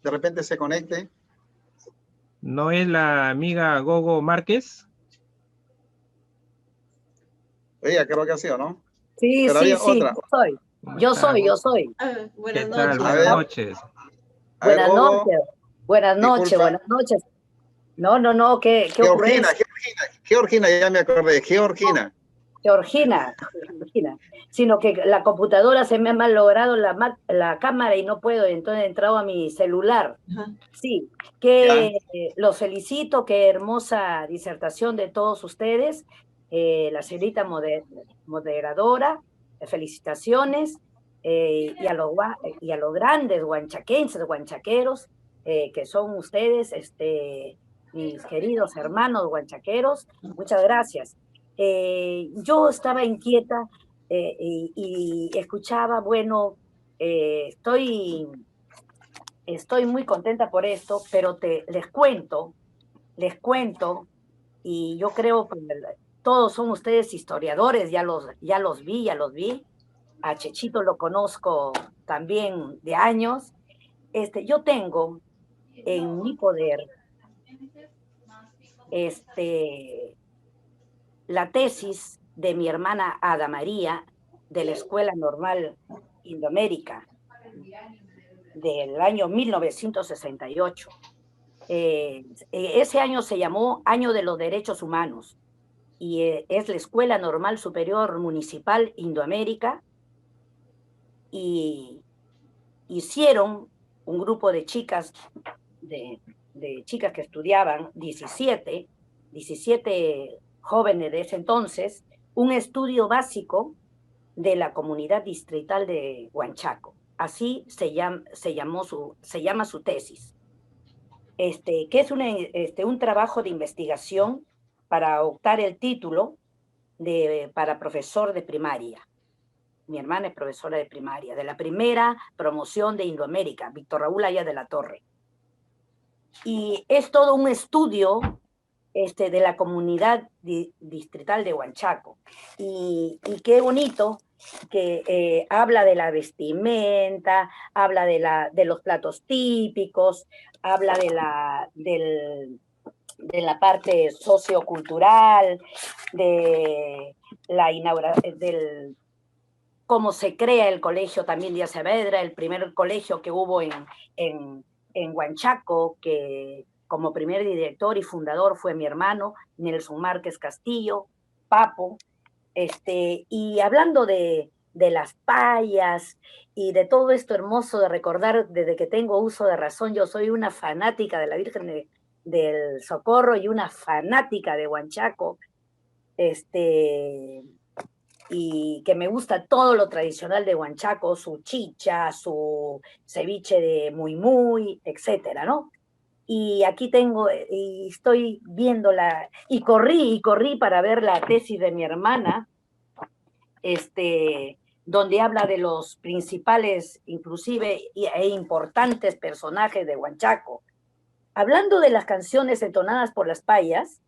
Speaker 2: de repente se conecte.
Speaker 5: ¿No es la amiga Gogo Márquez?
Speaker 2: Ella creo que ha sido, ¿no?
Speaker 4: Sí,
Speaker 2: pero
Speaker 4: sí,
Speaker 2: había otra.
Speaker 4: Yo soy.
Speaker 1: Buenas
Speaker 5: noches.
Speaker 1: noches.
Speaker 5: Buenas noches.
Speaker 4: Buenas noches. No, ¿qué ocurrencia?
Speaker 2: Georgina, ya me acordé, Georgina.
Speaker 4: Sino que la computadora se me ha malogrado la cámara y no puedo, entonces he entrado a mi celular. Sí, que los felicito, qué hermosa disertación de todos ustedes, la señorita moderadora, felicitaciones, y a los grandes huanchaquenses, huanchaqueros, que son ustedes, mis queridos hermanos huanchaqueros, muchas gracias. Yo estaba inquieta y escuchaba, bueno, estoy muy contenta por esto, pero les cuento, y yo creo que todos son ustedes historiadores, ya los vi, a Chechito lo conozco también de años. Yo tengo en mi poder la tesis de mi hermana Ada María de la Escuela Normal Indoamérica del año 1968. Ese año se llamó Año de los Derechos Humanos y es la Escuela Normal Superior Municipal Indoamérica, y hicieron un grupo de chicas, de chicas que estudiaban, 17 jóvenes de ese entonces, un estudio básico de la comunidad distrital de Huanchaco. Así se llama su tesis. que es un trabajo de investigación para optar el título para profesor de primaria. Mi hermana es profesora de primaria, de la primera promoción de Indoamérica, Víctor Raúl Aya de la Torre. Y es todo un estudio de la comunidad distrital de Huanchaco. Y qué bonito que habla de la vestimenta, habla de los platos típicos, habla de la parte sociocultural, de la inauguración, cómo se crea el colegio también Díaz Saavedra, el primer colegio que hubo en Huanchaco, que como primer director y fundador fue mi hermano, Nelson Márquez Castillo, Papo, y hablando de las payas y de todo esto hermoso de recordar desde que tengo uso de razón, yo soy una fanática de la Virgen del Socorro y una fanática de Huanchaco, y que me gusta todo lo tradicional de Huanchaco, su chicha, su ceviche de muy, etcétera, ¿no? Y aquí tengo, y estoy viéndola, y corrí para ver la tesis de mi hermana, donde habla de los principales, inclusive, e importantes personajes de Huanchaco. Hablando de las canciones entonadas por las payas,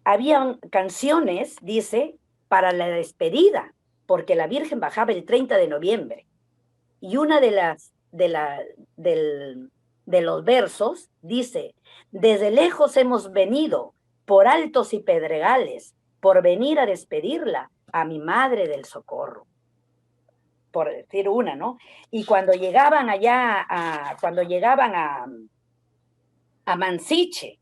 Speaker 4: habían canciones, dice, para la despedida, porque la Virgen bajaba el 30 de noviembre. Y una de los versos dice: desde lejos hemos venido, por altos y pedregales, por venir a despedirla, a mi Madre del Socorro. Por decir una, ¿no? Y cuando llegaban a Mansiche,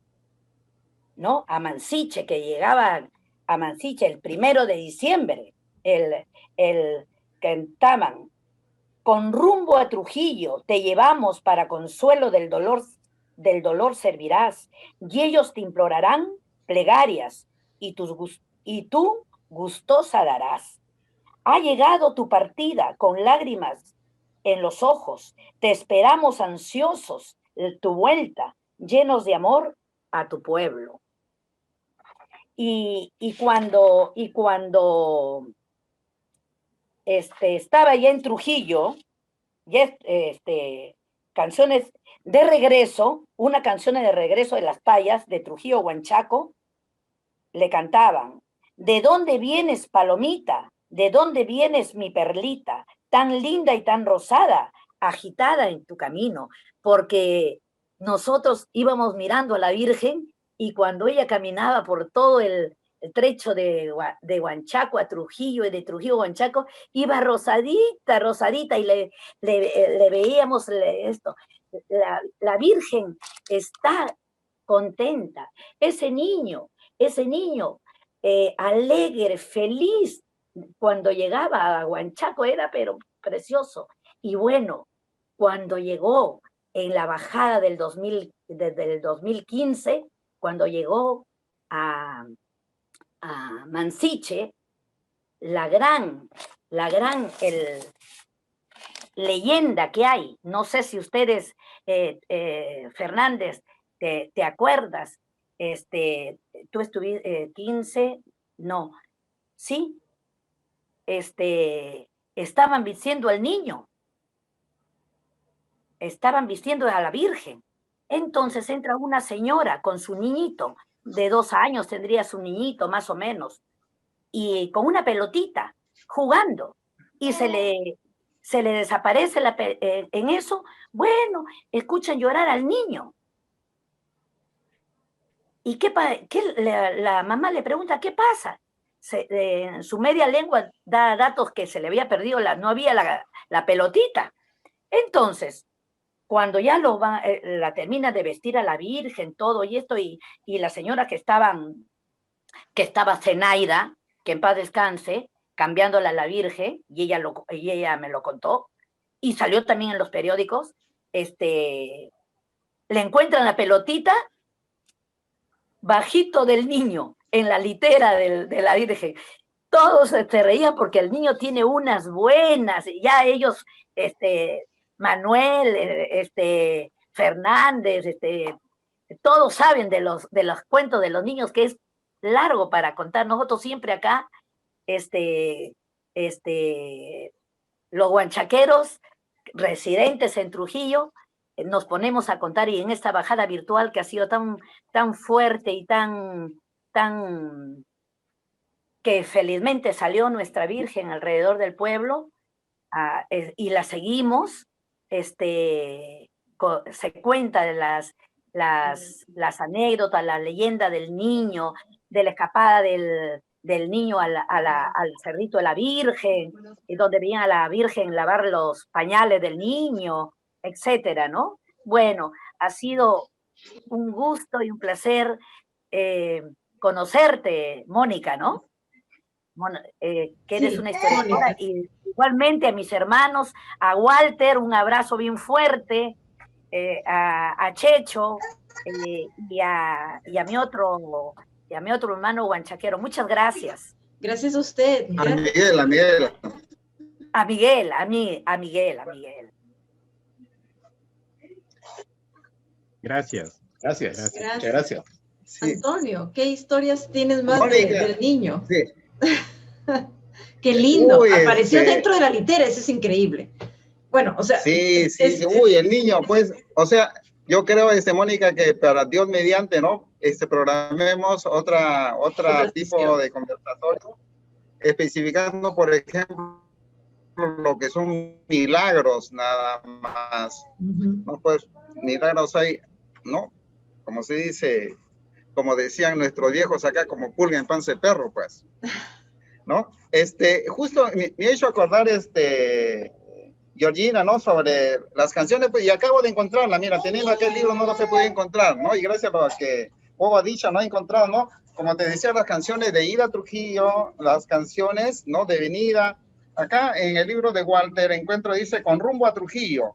Speaker 4: ¿no? A Mansiche, que llegaban a Mansiche el 1 de diciembre, cantaban: con rumbo a Trujillo te llevamos, para consuelo del dolor servirás, y ellos te implorarán plegarias, y tú gustosa darás. Ha llegado tu partida con lágrimas en los ojos, te esperamos ansiosos tu vuelta, llenos de amor a tu pueblo. Y cuando estaba ya en Trujillo, ya canciones de regreso, una canción de regreso de las payas de Trujillo, Huanchaco, le cantaban: ¿de dónde vienes, palomita? ¿De dónde vienes, mi perlita? Tan linda y tan rosada, agitada en tu camino. Porque nosotros íbamos mirando a la Virgen, y cuando ella caminaba por todo el trecho de Huanchaco a Trujillo, y de Trujillo a Huanchaco, iba rosadita, y le veíamos esto. La Virgen está contenta. Ese niño alegre, feliz, cuando llegaba a Huanchaco era pero precioso. Y bueno, cuando llegó en la bajada desde el 2015, cuando llegó a Mansiche, la gran leyenda que hay, no sé si ustedes, Fernández, te acuerdas, tú estuviste 15, no, sí, estaban vistiendo al niño, estaban vistiendo a la Virgen. Entonces entra una señora con su niñito, de 2 años tendría su niñito más o menos, y con una pelotita, jugando, y se le desaparece en eso. Bueno, escuchan llorar al niño. ¿Y la mamá le pregunta qué pasa? En su media lengua da datos que se le había perdido, no había la pelotita. Entonces, cuando ya la termina de vestir a la Virgen, todo y esto, y la señora que estaba Zenaida, que en paz descanse, cambiándola a la Virgen, y ella me lo contó, y salió también en los periódicos, le encuentran la pelotita bajito del niño, en la litera de la Virgen. Todos se reían porque el niño tiene unas buenas, y ya ellos Manuel, Fernández, todos saben de los cuentos de los niños, que es largo para contar. Nosotros siempre acá, los huanchaqueros residentes en Trujillo, nos ponemos a contar, y en esta bajada virtual que ha sido tan fuerte y tan que felizmente salió nuestra Virgen alrededor del pueblo, y la seguimos, se cuenta de las anécdotas, la leyenda del niño, de la escapada del niño al cerrito de la Virgen, y donde veían a la Virgen lavar los pañales del niño, etcétera, ¿no? Bueno, ha sido un gusto y un placer conocerte, Mónica, ¿no? Que eres una historiadora, y igualmente a mis hermanos, a Walter, un abrazo bien fuerte, a Checho, y a mi otro hermano huanchaquero. Muchas gracias.
Speaker 1: Gracias a usted.
Speaker 2: A Miguel.
Speaker 4: A Miguel.
Speaker 5: Gracias.
Speaker 6: Gracias. Muchas gracias.
Speaker 2: Sí.
Speaker 1: Antonio, ¿qué historias tienes más
Speaker 2: Mónica,
Speaker 1: del niño?
Speaker 2: Sí.
Speaker 1: Qué lindo.
Speaker 2: Uy,
Speaker 1: apareció dentro de la litera, eso es increíble. Bueno, o sea...
Speaker 2: Sí. Uy, el niño, pues, o sea, yo creo, Mónica, que para Dios mediante, ¿no? Programemos otra tipo de conversatorio, especificando, por ejemplo, lo que son milagros nada más. No, pues, milagros hay, ¿no? Como se dice, como decían nuestros viejos acá, como pulga en panza de perro, pues, ¿no? Justo me ha hecho acordar, Georgina, ¿no? Sobre las canciones, pues, y acabo de encontrarla, mira, teniendo aquel libro no la se puede encontrar, ¿no? Y gracias a lo que Boba Dicha no ha encontrado, ¿no? Como te decía, las canciones de ida a Trujillo, las canciones, ¿no? De venida. Acá en el libro de Walter encuentro, dice, con rumbo a Trujillo,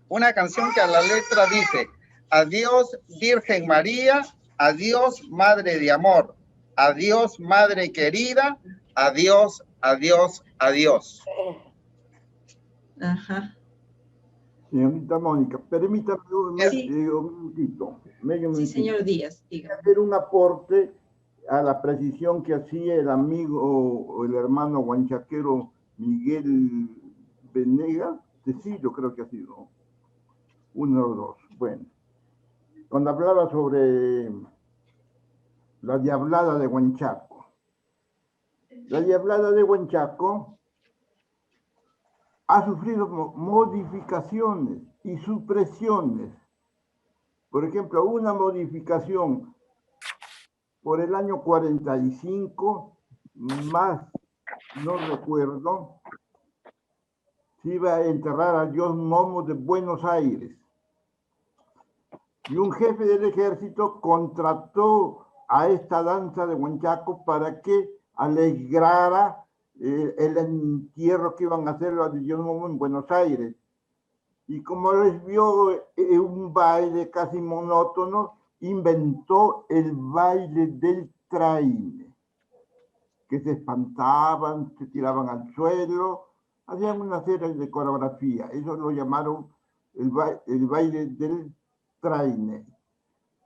Speaker 2: una canción que a la letra dice: adiós Virgen María, adiós Madre de Amor, adiós Madre querida, adiós, adiós, adiós.
Speaker 1: Ajá.
Speaker 3: Señorita Mónica, permítame un minutito.
Speaker 1: Sí, señor Díaz.
Speaker 3: Hacer un aporte a la precisión que hacía el amigo o el hermano huanchaquero Miguel Venegas. Sí, yo creo que ha sido uno o dos. Bueno, cuando hablaba sobre la diablada de Huanchaco. La diablada de Huanchaco ha sufrido modificaciones y supresiones. Por ejemplo, una modificación por el año 45, más no recuerdo, se iba a enterrar a Dios Momo de Buenos Aires. Y un jefe del ejército contrató a esta danza de Huanchaco para que alegrara el entierro que iban a hacer a Dios Momo en Buenos Aires. Y como les vio un baile casi monótono, inventó el baile del traine, que se espantaban, se tiraban al suelo, hacían una serie de coreografía. Eso lo llamaron el baile del traine,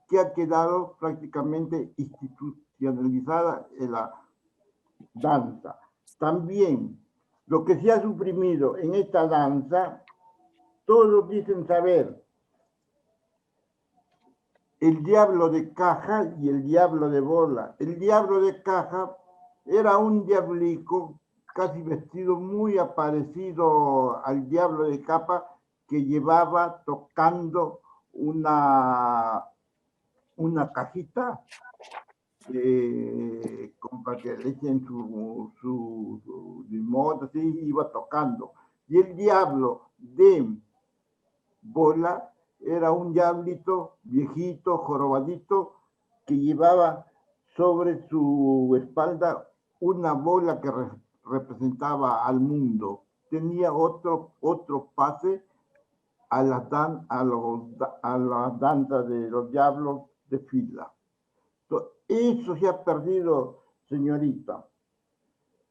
Speaker 3: que ha quedado prácticamente institucionalizada en la danza. También, lo que se ha suprimido en esta danza, todos dicen saber, el diablo de caja y el diablo de bola. El diablo de caja era un diablico casi vestido muy parecido al diablo de capa, que llevaba tocando una cajita como para que le echen su limón, así iba tocando. Y el diablo de bola era un diablito viejito, jorobadito, que llevaba sobre su espalda una bola que representaba al mundo. Tenía otro pase a la danza de los diablos de fila. Eso se ha perdido, señorita.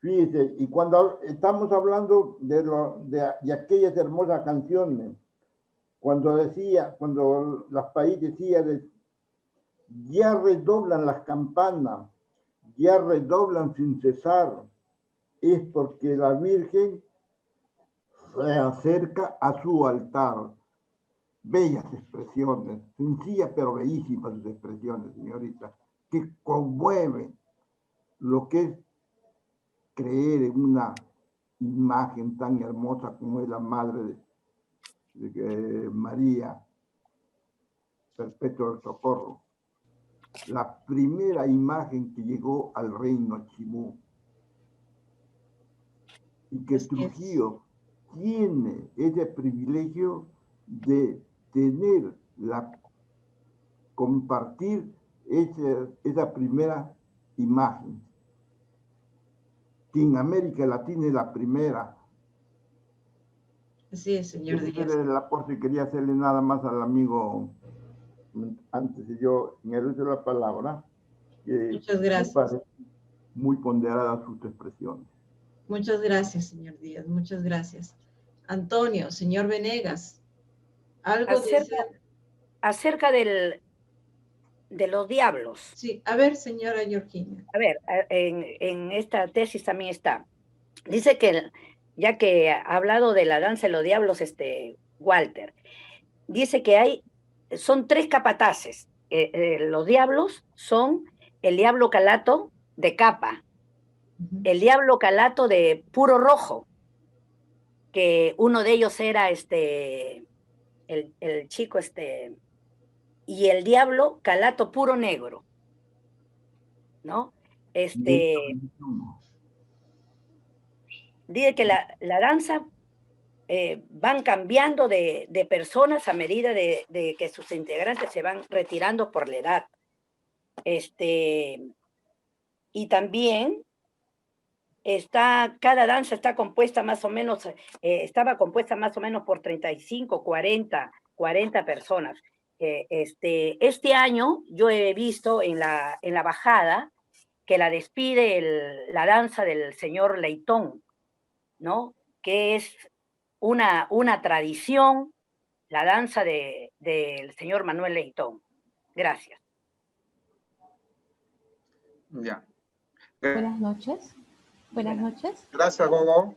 Speaker 3: Fíjese, y cuando estamos hablando de aquellas hermosas canciones, cuando las país decía ya redoblan las campanas, ya redoblan sin cesar, es porque la Virgen se acerca a su altar. Bellas expresiones, sencillas pero bellísimas sus expresiones, señorita, que conmueven lo que es creer en una imagen tan hermosa como es la Madre de María, Perpetua del Socorro. La primera imagen que llegó al reino Chimú. Y que Trujillo tiene ese privilegio de compartir esa primera imagen, que en América Latina es la primera.
Speaker 1: Así es, señor Díaz.
Speaker 3: El aporte quería hacerle nada más al amigo, antes de yo, en el uso de la palabra, que
Speaker 1: muchas gracias.
Speaker 3: Me parece muy ponderada sus expresiones.
Speaker 1: Muchas gracias, señor Díaz, muchas gracias. Antonio, señor Venegas, algo
Speaker 4: acerca de los diablos.
Speaker 1: Sí, a ver, señora Georgina.
Speaker 4: A ver, en esta tesis también está. Dice que, ya que ha hablado de la danza de los diablos, Walter, dice que son 3 capataces. Los diablos son el diablo calato de capa, el diablo calato de puro rojo, que uno de ellos era el chico y el diablo calato puro negro, ¿no? Dice que la danza van cambiando de personas a medida de que sus integrantes se van retirando por la edad. Y también cada danza está compuesta más o menos, estaba compuesta más o menos por 35, 40 personas. Este año yo he visto en la bajada que la despide la danza del señor Leitón, ¿no? Que es una tradición, la danza del señor Manuel Leitón. Gracias.
Speaker 2: Ya.
Speaker 8: Buenas noches. Buenas noches.
Speaker 2: Gracias, Gogo.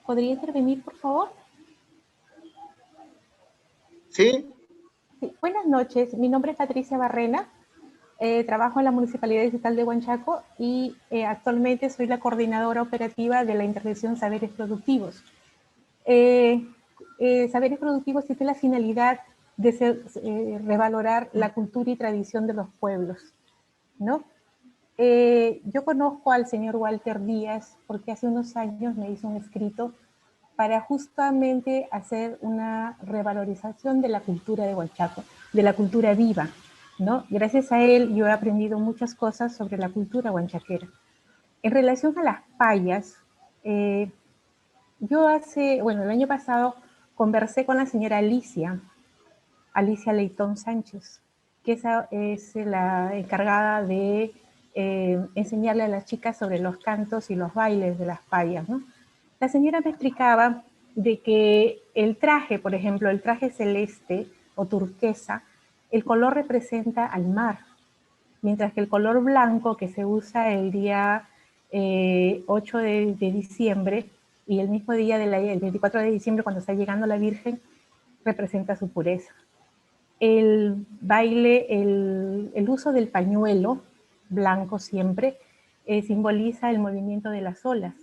Speaker 8: ¿Podría intervenir, por favor?
Speaker 2: ¿Sí?
Speaker 8: Sí. Buenas noches. Mi nombre es Patricia Barrena. Trabajo en la Municipalidad Distrital de Huanchaco y actualmente soy la coordinadora operativa de la intervención Saberes Productivos. Saberes Productivos tiene la finalidad de revalorar la cultura y tradición de los pueblos, ¿no? Yo conozco al señor Walter Díaz porque hace unos años me hizo un escrito para justamente hacer una revalorización de la cultura de Huanchaco, de la cultura viva, ¿no? Gracias a él yo he aprendido muchas cosas sobre la cultura huanchaquera. En relación a las payas, yo el año pasado conversé con la señora Alicia Leitón Sánchez, que es la encargada de enseñarle a las chicas sobre los cantos y los bailes de las payas, ¿no? La señora me explicaba de que el traje, por ejemplo, el traje celeste o turquesa, el color representa al mar, mientras que el color blanco que se usa el día 8 de diciembre y el mismo día el 24 de diciembre cuando está llegando la Virgen, representa su pureza. El baile, el uso del pañuelo blanco siempre simboliza el movimiento de las olas.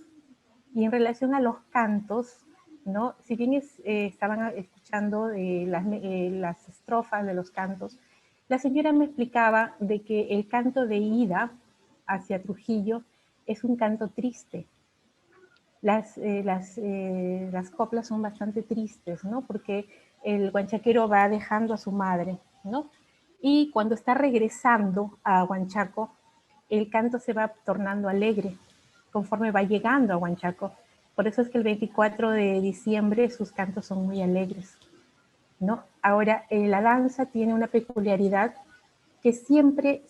Speaker 8: Y en relación a los cantos, ¿no? Si bien estaban escuchando las estrofas de los cantos, la señora me explicaba de que el canto de ida hacia Trujillo es un canto triste. Las coplas son bastante tristes, ¿no? Porque el huanchaquero va dejando a su madre, ¿no? Y cuando está regresando a Huanchaco, el canto se va tornando alegre conforme va llegando a Huanchaco. Por eso es que el 24 de diciembre sus cantos son muy alegres, ¿no? Ahora, la danza tiene una peculiaridad que siempre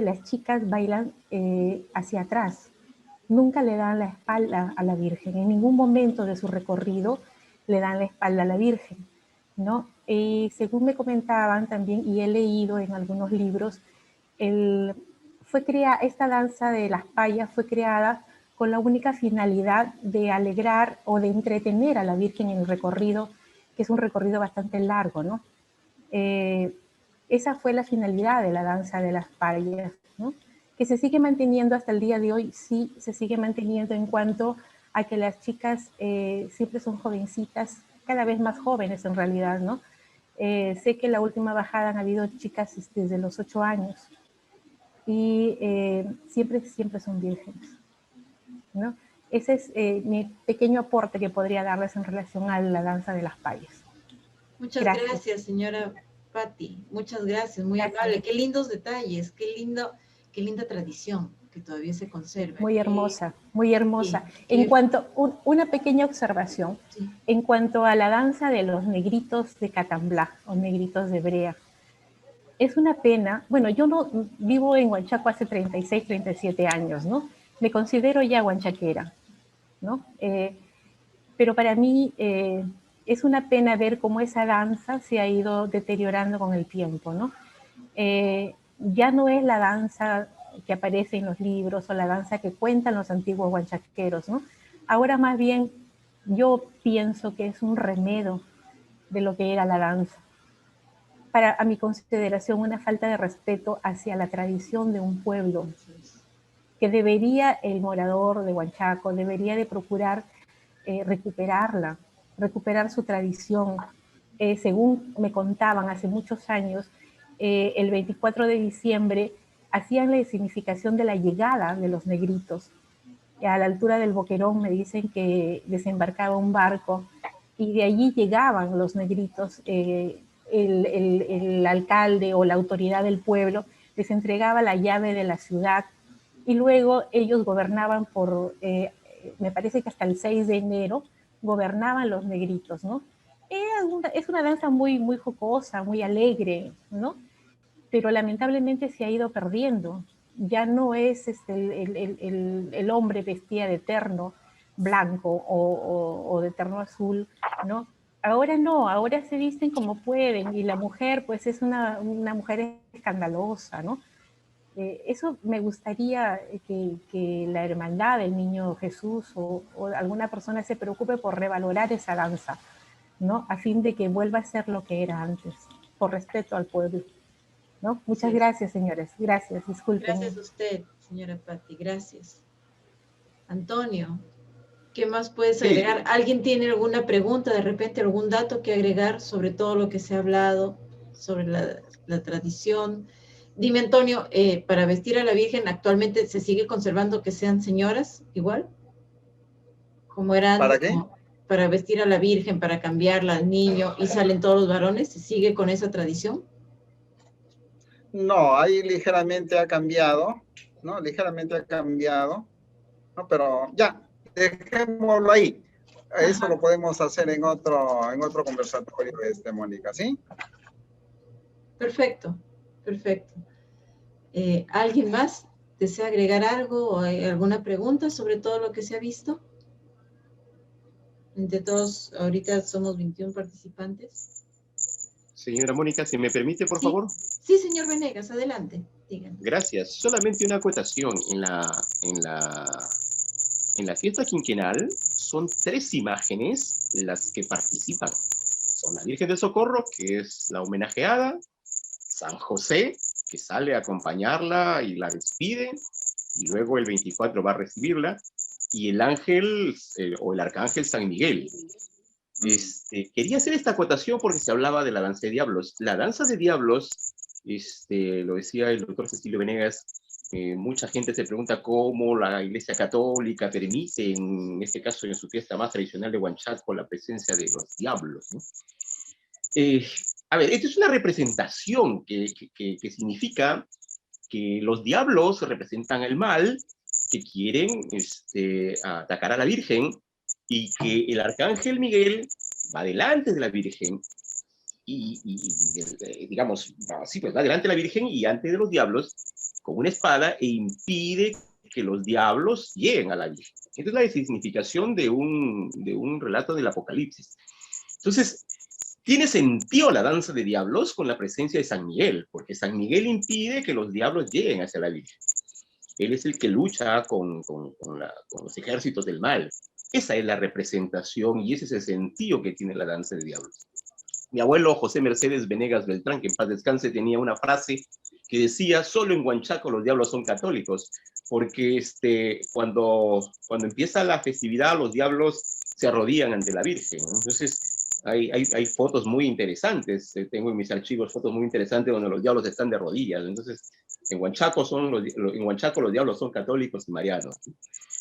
Speaker 8: las chicas bailan hacia atrás. nunca le dan la espalda a la Virgen, en ningún momento de su recorrido le dan la espalda a la Virgen, ¿no? Y según me comentaban también, y he leído en algunos libros, esta danza de las payas fue creada con la única finalidad de alegrar o de entretener a la Virgen en el recorrido, que es un recorrido bastante largo, ¿no? Esa fue la finalidad de la danza de las payas, ¿no? Que se sigue manteniendo hasta el día de hoy, sí, se sigue manteniendo en cuanto a que las chicas siempre son jovencitas, cada vez más jóvenes en realidad, ¿no? Sé que en la última bajada han habido chicas desde los 8 años y siempre son vírgenes, ¿no? Ese es mi pequeño aporte que podría darles en relación a la danza de las payas.
Speaker 1: Muchas gracias, señora Patti. Muchas gracias, muy amable. Qué lindos detalles, qué linda tradición que todavía se conserva.
Speaker 8: Muy hermosa, muy hermosa.
Speaker 1: Sí,
Speaker 8: en cuanto, una pequeña observación,
Speaker 1: sí.
Speaker 8: En cuanto a la danza de los negritos de Catamblá o negritos de Brea, es una pena, bueno, yo no vivo en Huanchaco hace 36, 37 años, ¿no? Me considero ya huanchaquera, ¿no? Pero para mí es una pena ver cómo esa danza se ha ido deteriorando con el tiempo, ¿no? Ya no es la danza que aparece en los libros o la danza que cuentan los antiguos huanchaqueros, ¿no? Ahora más bien yo pienso que es un remedo de lo que era la danza. A mi consideración, una falta de respeto hacia la tradición de un pueblo, que debería el morador de Huanchaco, debería de procurar recuperar su tradición. Según me contaban hace muchos años, el 24 de diciembre hacían la significación de la llegada de los negritos. A la altura del Boquerón me dicen que desembarcaba un barco y de allí llegaban los negritos. El alcalde o la autoridad del pueblo les entregaba la llave de la ciudad y luego ellos gobernaban me parece que hasta el 6 de enero gobernaban los negritos, ¿no? Es una danza muy, muy jocosa, muy alegre, ¿no? Pero lamentablemente se ha ido perdiendo. Ya no es el hombre vestía de terno blanco o de terno azul, ¿no? Ahora no, ahora se visten como pueden y la mujer pues es una mujer escandalosa, ¿no? Eso me gustaría que la hermandad del Niño Jesús o alguna persona se preocupe por revalorar esa danza, ¿no? A fin de que vuelva a ser lo que era antes, por respeto al pueblo, ¿no? Muchas gracias, señores. Gracias, disculpen.
Speaker 1: Gracias a usted, señora Patti, gracias. Antonio, ¿qué más puedes agregar? ¿Alguien tiene alguna pregunta, de repente algún dato que agregar sobre todo lo que se ha hablado, sobre la tradición? Dime, Antonio, para vestir a la Virgen, ¿actualmente se sigue conservando que sean señoras igual? ¿Como eran?
Speaker 2: ¿Para qué?
Speaker 1: Para vestir a la Virgen, para cambiarla al niño, y salen todos los varones, ¿se sigue con esa tradición?
Speaker 2: No, ahí ligeramente ha cambiado, ¿no? Ligeramente ha cambiado, ¿no? Pero ya, dejémoslo ahí. Eso lo podemos hacer en otro conversatorio, Mónica, ¿sí?
Speaker 1: Perfecto, perfecto. ¿Alguien más desea agregar algo o hay alguna pregunta sobre todo lo que se ha visto? Entre todos, ahorita somos 21 participantes.
Speaker 6: Señora Mónica, si me permite, por favor.
Speaker 1: Sí, señor Venegas, adelante. Díganme.
Speaker 6: Gracias. Solamente una acotación. En la fiesta quinquenal son 3 imágenes las que participan. Son la Virgen del Socorro, que es la homenajeada, San José, que sale a acompañarla y la despide, y luego el 24 va a recibirla, y el ángel o el arcángel San Miguel. Quería hacer esta acotación porque se hablaba de la danza de diablos. La danza de diablos, lo decía el doctor Cecilio Venegas, mucha gente se pregunta cómo la Iglesia Católica permite, en este caso en su fiesta más tradicional de Huanchaco, la presencia de los diablos, ¿no? A ver, esto es una representación que significa que los diablos representan el mal, que quieren atacar a la Virgen, y que el arcángel Miguel va delante de la Virgen digamos, sí, pues va delante de la Virgen y antes de los diablos con una espada e impide que los diablos lleguen a la Virgen. Esta es la significación de un relato del Apocalipsis. Entonces, tiene sentido la danza de diablos con la presencia de San Miguel, porque San Miguel impide que los diablos lleguen hacia la Virgen. Él es el que lucha con los ejércitos del mal. Esa es la representación y ese es el sentido que tiene la danza de diablos. Mi abuelo José Mercedes Venegas Beltrán, que en paz descanse, tenía una frase que decía: solo en Huanchaco los diablos son católicos, porque cuando empieza la festividad, los diablos se arrodillan ante la Virgen, ¿no? Entonces, hay fotos muy interesantes, tengo en mis archivos fotos muy interesantes donde los diablos están de rodillas. Entonces, en Huanchaco los diablos son católicos y marianos.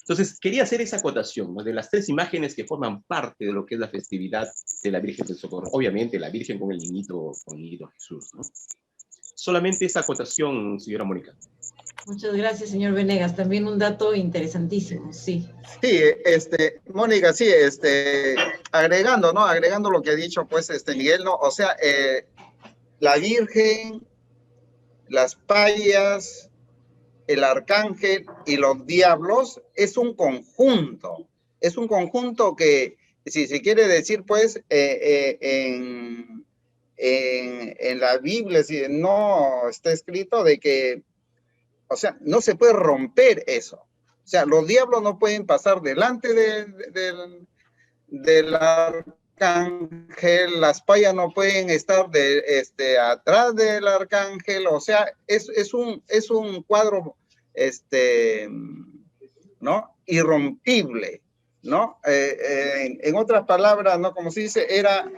Speaker 6: Entonces, quería hacer esa acotación, ¿no?, de las tres imágenes que forman parte de lo que es la festividad de la Virgen del Socorro. Obviamente, la Virgen con el niñito Jesús, ¿no? Solamente esa acotación, señora Mónica.
Speaker 1: Muchas gracias, señor Venegas. También un dato interesantísimo, sí.
Speaker 2: Sí, Mónica, sí, agregando, ¿no? Agregando lo que ha dicho, pues, Miguel, ¿no? O sea, la Virgen, las payas, el arcángel y los diablos es un conjunto que, si se quiere decir, pues, en la Biblia, si no está escrito de que, o sea, no se puede romper eso. O sea, los diablos no pueden pasar delante del arcángel, las payas no pueden estar atrás del arcángel. O sea, es un cuadro, ¿no?, irrompible, ¿no? En otras palabras, ¿no?, como se dice, era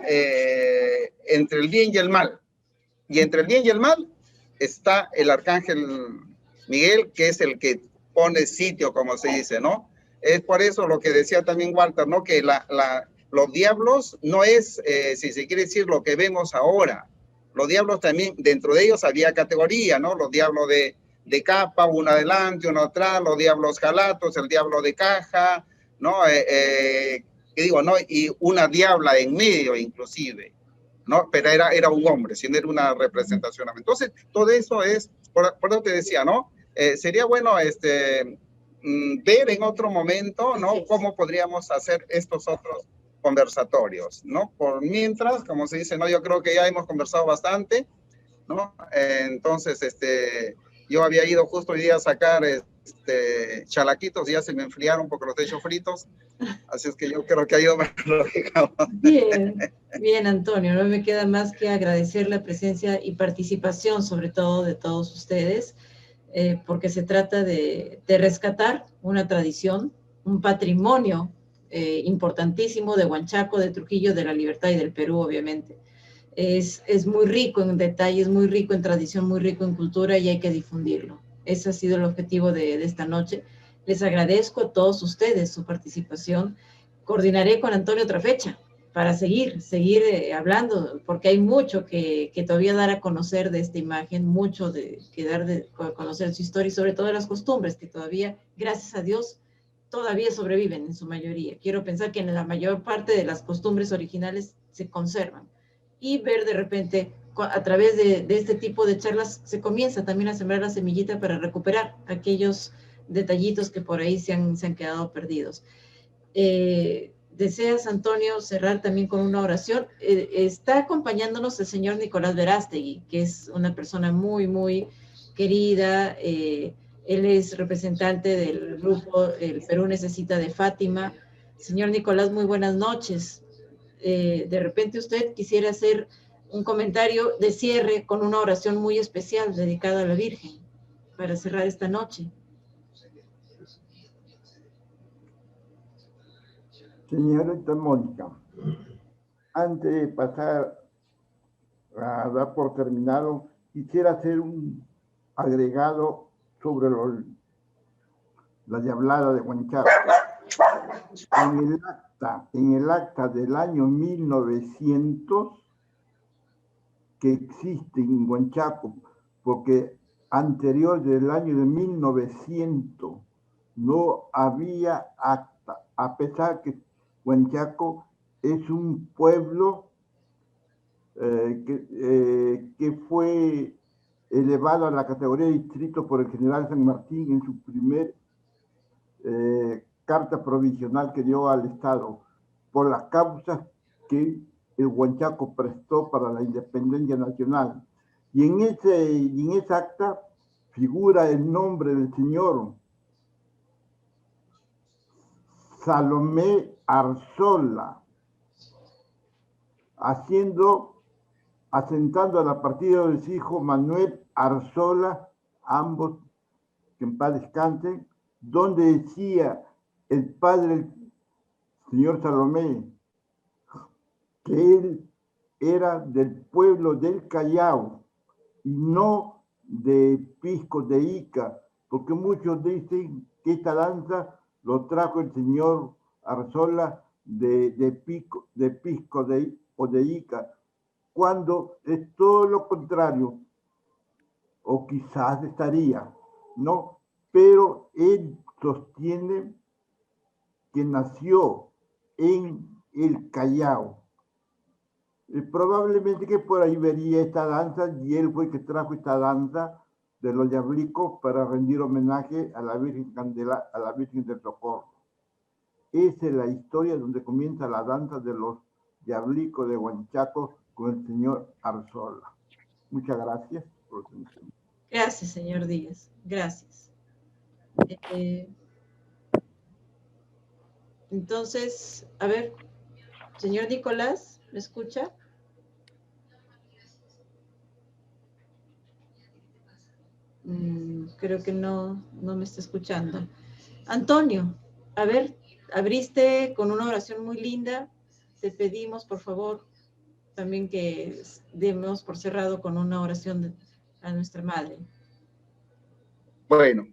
Speaker 2: entre el bien y el mal. Y entre el bien y el mal está el arcángel Miguel, que es el que pone sitio, como se dice, ¿no? Es por eso lo que decía también Walter, ¿no?, que los diablos no es, si se quiere decir, lo que vemos ahora. Los diablos también, dentro de ellos había categoría, ¿no? Los diablos de capa, uno adelante, uno atrás, los diablos jalatos, el diablo de caja, ¿no? ¿Qué digo, no? Y una diabla en medio, inclusive, ¿no? Pero era un hombre, sin era una representación. Entonces, todo eso es, por eso te decía, ¿no? Sería bueno ver en otro momento, ¿no?, cómo podríamos hacer estos otros conversatorios, ¿no? Por mientras, como se dice, ¿no?, yo creo que ya hemos conversado bastante, ¿no? Entonces, yo había ido justo hoy día a sacar chalaquitos y ya se me enfriaron porque los he hecho fritos, así es que yo creo que ha ido más lógico.
Speaker 1: Bien, Antonio, no me queda más que agradecer la presencia y participación, sobre todo de todos ustedes, porque se trata de rescatar una tradición, un patrimonio importantísimo de Huanchaco, de Trujillo, de La Libertad y del Perú, obviamente. Es muy rico en detalles, muy rico en tradición, muy rico en cultura y hay que difundirlo. Ese ha sido el objetivo de esta noche. Les agradezco a todos ustedes su participación. Coordinaré con Antonio otra fecha para seguir hablando, porque hay mucho que todavía dar a conocer de esta imagen, mucho que dar a conocer su historia y sobre todo las costumbres que todavía, gracias a Dios, todavía sobreviven en su mayoría. Quiero pensar que en la mayor parte de las costumbres originales se conservan. Y ver de repente, a través de este tipo de charlas, se comienza también a sembrar la semillita para recuperar aquellos detallitos que por ahí se han quedado perdidos. ¿Deseas, Antonio, cerrar también con una oración? Está acompañándonos el señor Nicolás Verástegui, que es una persona muy, muy querida. Él es representante del grupo El Perú Necesita de Fátima. Señor Nicolás, muy buenas noches. De repente usted quisiera hacer un comentario de cierre con una oración muy especial dedicada a la Virgen para cerrar esta noche.
Speaker 3: Señorita Mónica, antes de pasar a dar por terminado, quisiera hacer un agregado sobre la Diablada de Huanchaco. En el acta del año 1900 que existe en Huanchaco, porque anterior del año de 1900 no había acta, a pesar que Huanchaco es un pueblo que fue elevado a la categoría de distrito por el general San Martín en su primer carta provisional que dio al Estado por las causas que el Huanchaco prestó para la independencia nacional. Y en esa acta figura el nombre del señor Salomé Arzola, asentando a la partida de su hijo Manuel Arzola, ambos que en paz descansen, donde decía el padre, el señor Salomé, que él era del pueblo del Callao y no de Pisco de Ica, porque muchos dicen que esta danza lo trajo el señor Arzola de Pisco de Ica, cuando es todo lo contrario, o quizás estaría, ¿no? Pero él sostiene que nació en el Callao. Probablemente que por ahí vería esta danza, y él fue el que trajo esta danza de los diablicos para rendir homenaje a la Virgen a la Virgen del Socorro. Esa es la historia donde comienza la danza de los diablicos de Huanchaco con el señor Arzola. Muchas gracias por su atención.
Speaker 1: Gracias, señor Díaz. Gracias. Entonces, a ver, señor Nicolás, ¿me escucha? Creo que no me está escuchando. Antonio, a ver, abriste con una oración muy linda. Te pedimos, por favor, también que demos por cerrado con una oración a nuestra madre.
Speaker 2: Bueno,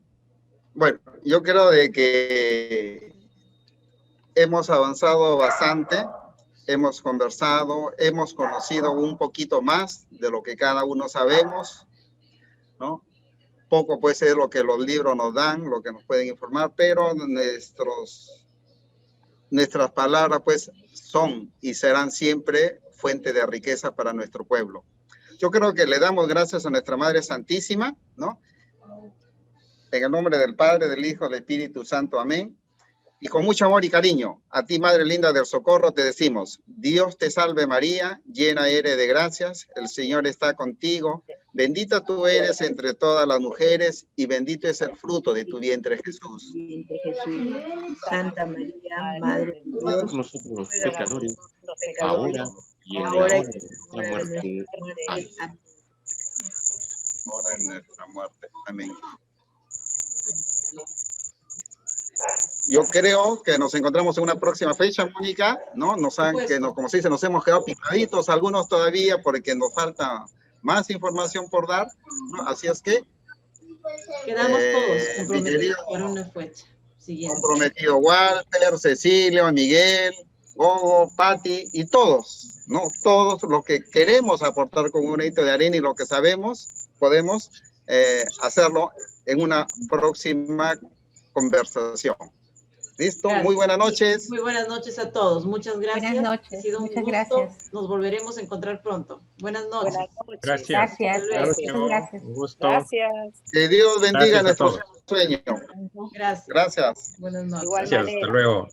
Speaker 2: yo creo de que hemos avanzado bastante, hemos conversado, hemos conocido un poquito más de lo que cada uno sabemos, ¿no? Poco puede ser lo que los libros nos dan, lo que nos pueden informar, pero nuestras palabras pues son y serán siempre fuente de riqueza para nuestro pueblo. Yo creo que le damos gracias a nuestra Madre Santísima, ¿no? En el nombre del Padre, del Hijo, del Espíritu Santo, amén. Y con mucho amor y cariño, a ti, Madre linda del Socorro, te decimos, Dios te salve María, llena eres de gracias, el Señor está contigo, bendita tú eres entre todas las mujeres y bendito es el fruto de tu vientre, Jesús.
Speaker 7: Santa María, Madre de Dios,
Speaker 6: nosotros los
Speaker 7: ruega por
Speaker 6: pecadores,
Speaker 7: los pecadores,
Speaker 6: ahora y en la hora de nuestra muerte. Amén.
Speaker 2: Ahora en nuestra muerte, amén. Yo creo que nos encontramos en una próxima fecha, Mónica, ¿no? Como se dice, nos hemos quedado picaditos algunos todavía porque nos falta más información por dar, ¿no? Así es que
Speaker 1: quedamos todos comprometidos por una fecha siguiente.
Speaker 2: Comprometido Walter, Cecilio, Miguel, Gogo, Patti y todos, ¿no? Todos los que queremos aportar con un granito de arena y lo que sabemos, podemos hacerlo en una próxima conversación. ¿Listo? Gracias. Muy buenas noches.
Speaker 1: Muy buenas noches a todos. Muchas gracias.
Speaker 8: Buenas noches.
Speaker 1: Ha sido un gusto. Gracias. Nos volveremos a encontrar pronto. Buenas noches.
Speaker 5: Gracias.
Speaker 8: Muchas gracias.
Speaker 5: Un gusto.
Speaker 7: Gracias.
Speaker 2: Que Dios bendiga nuestro sueño.
Speaker 1: Gracias.
Speaker 2: Gracias.
Speaker 1: Buenas noches.
Speaker 5: Gracias. Hasta luego.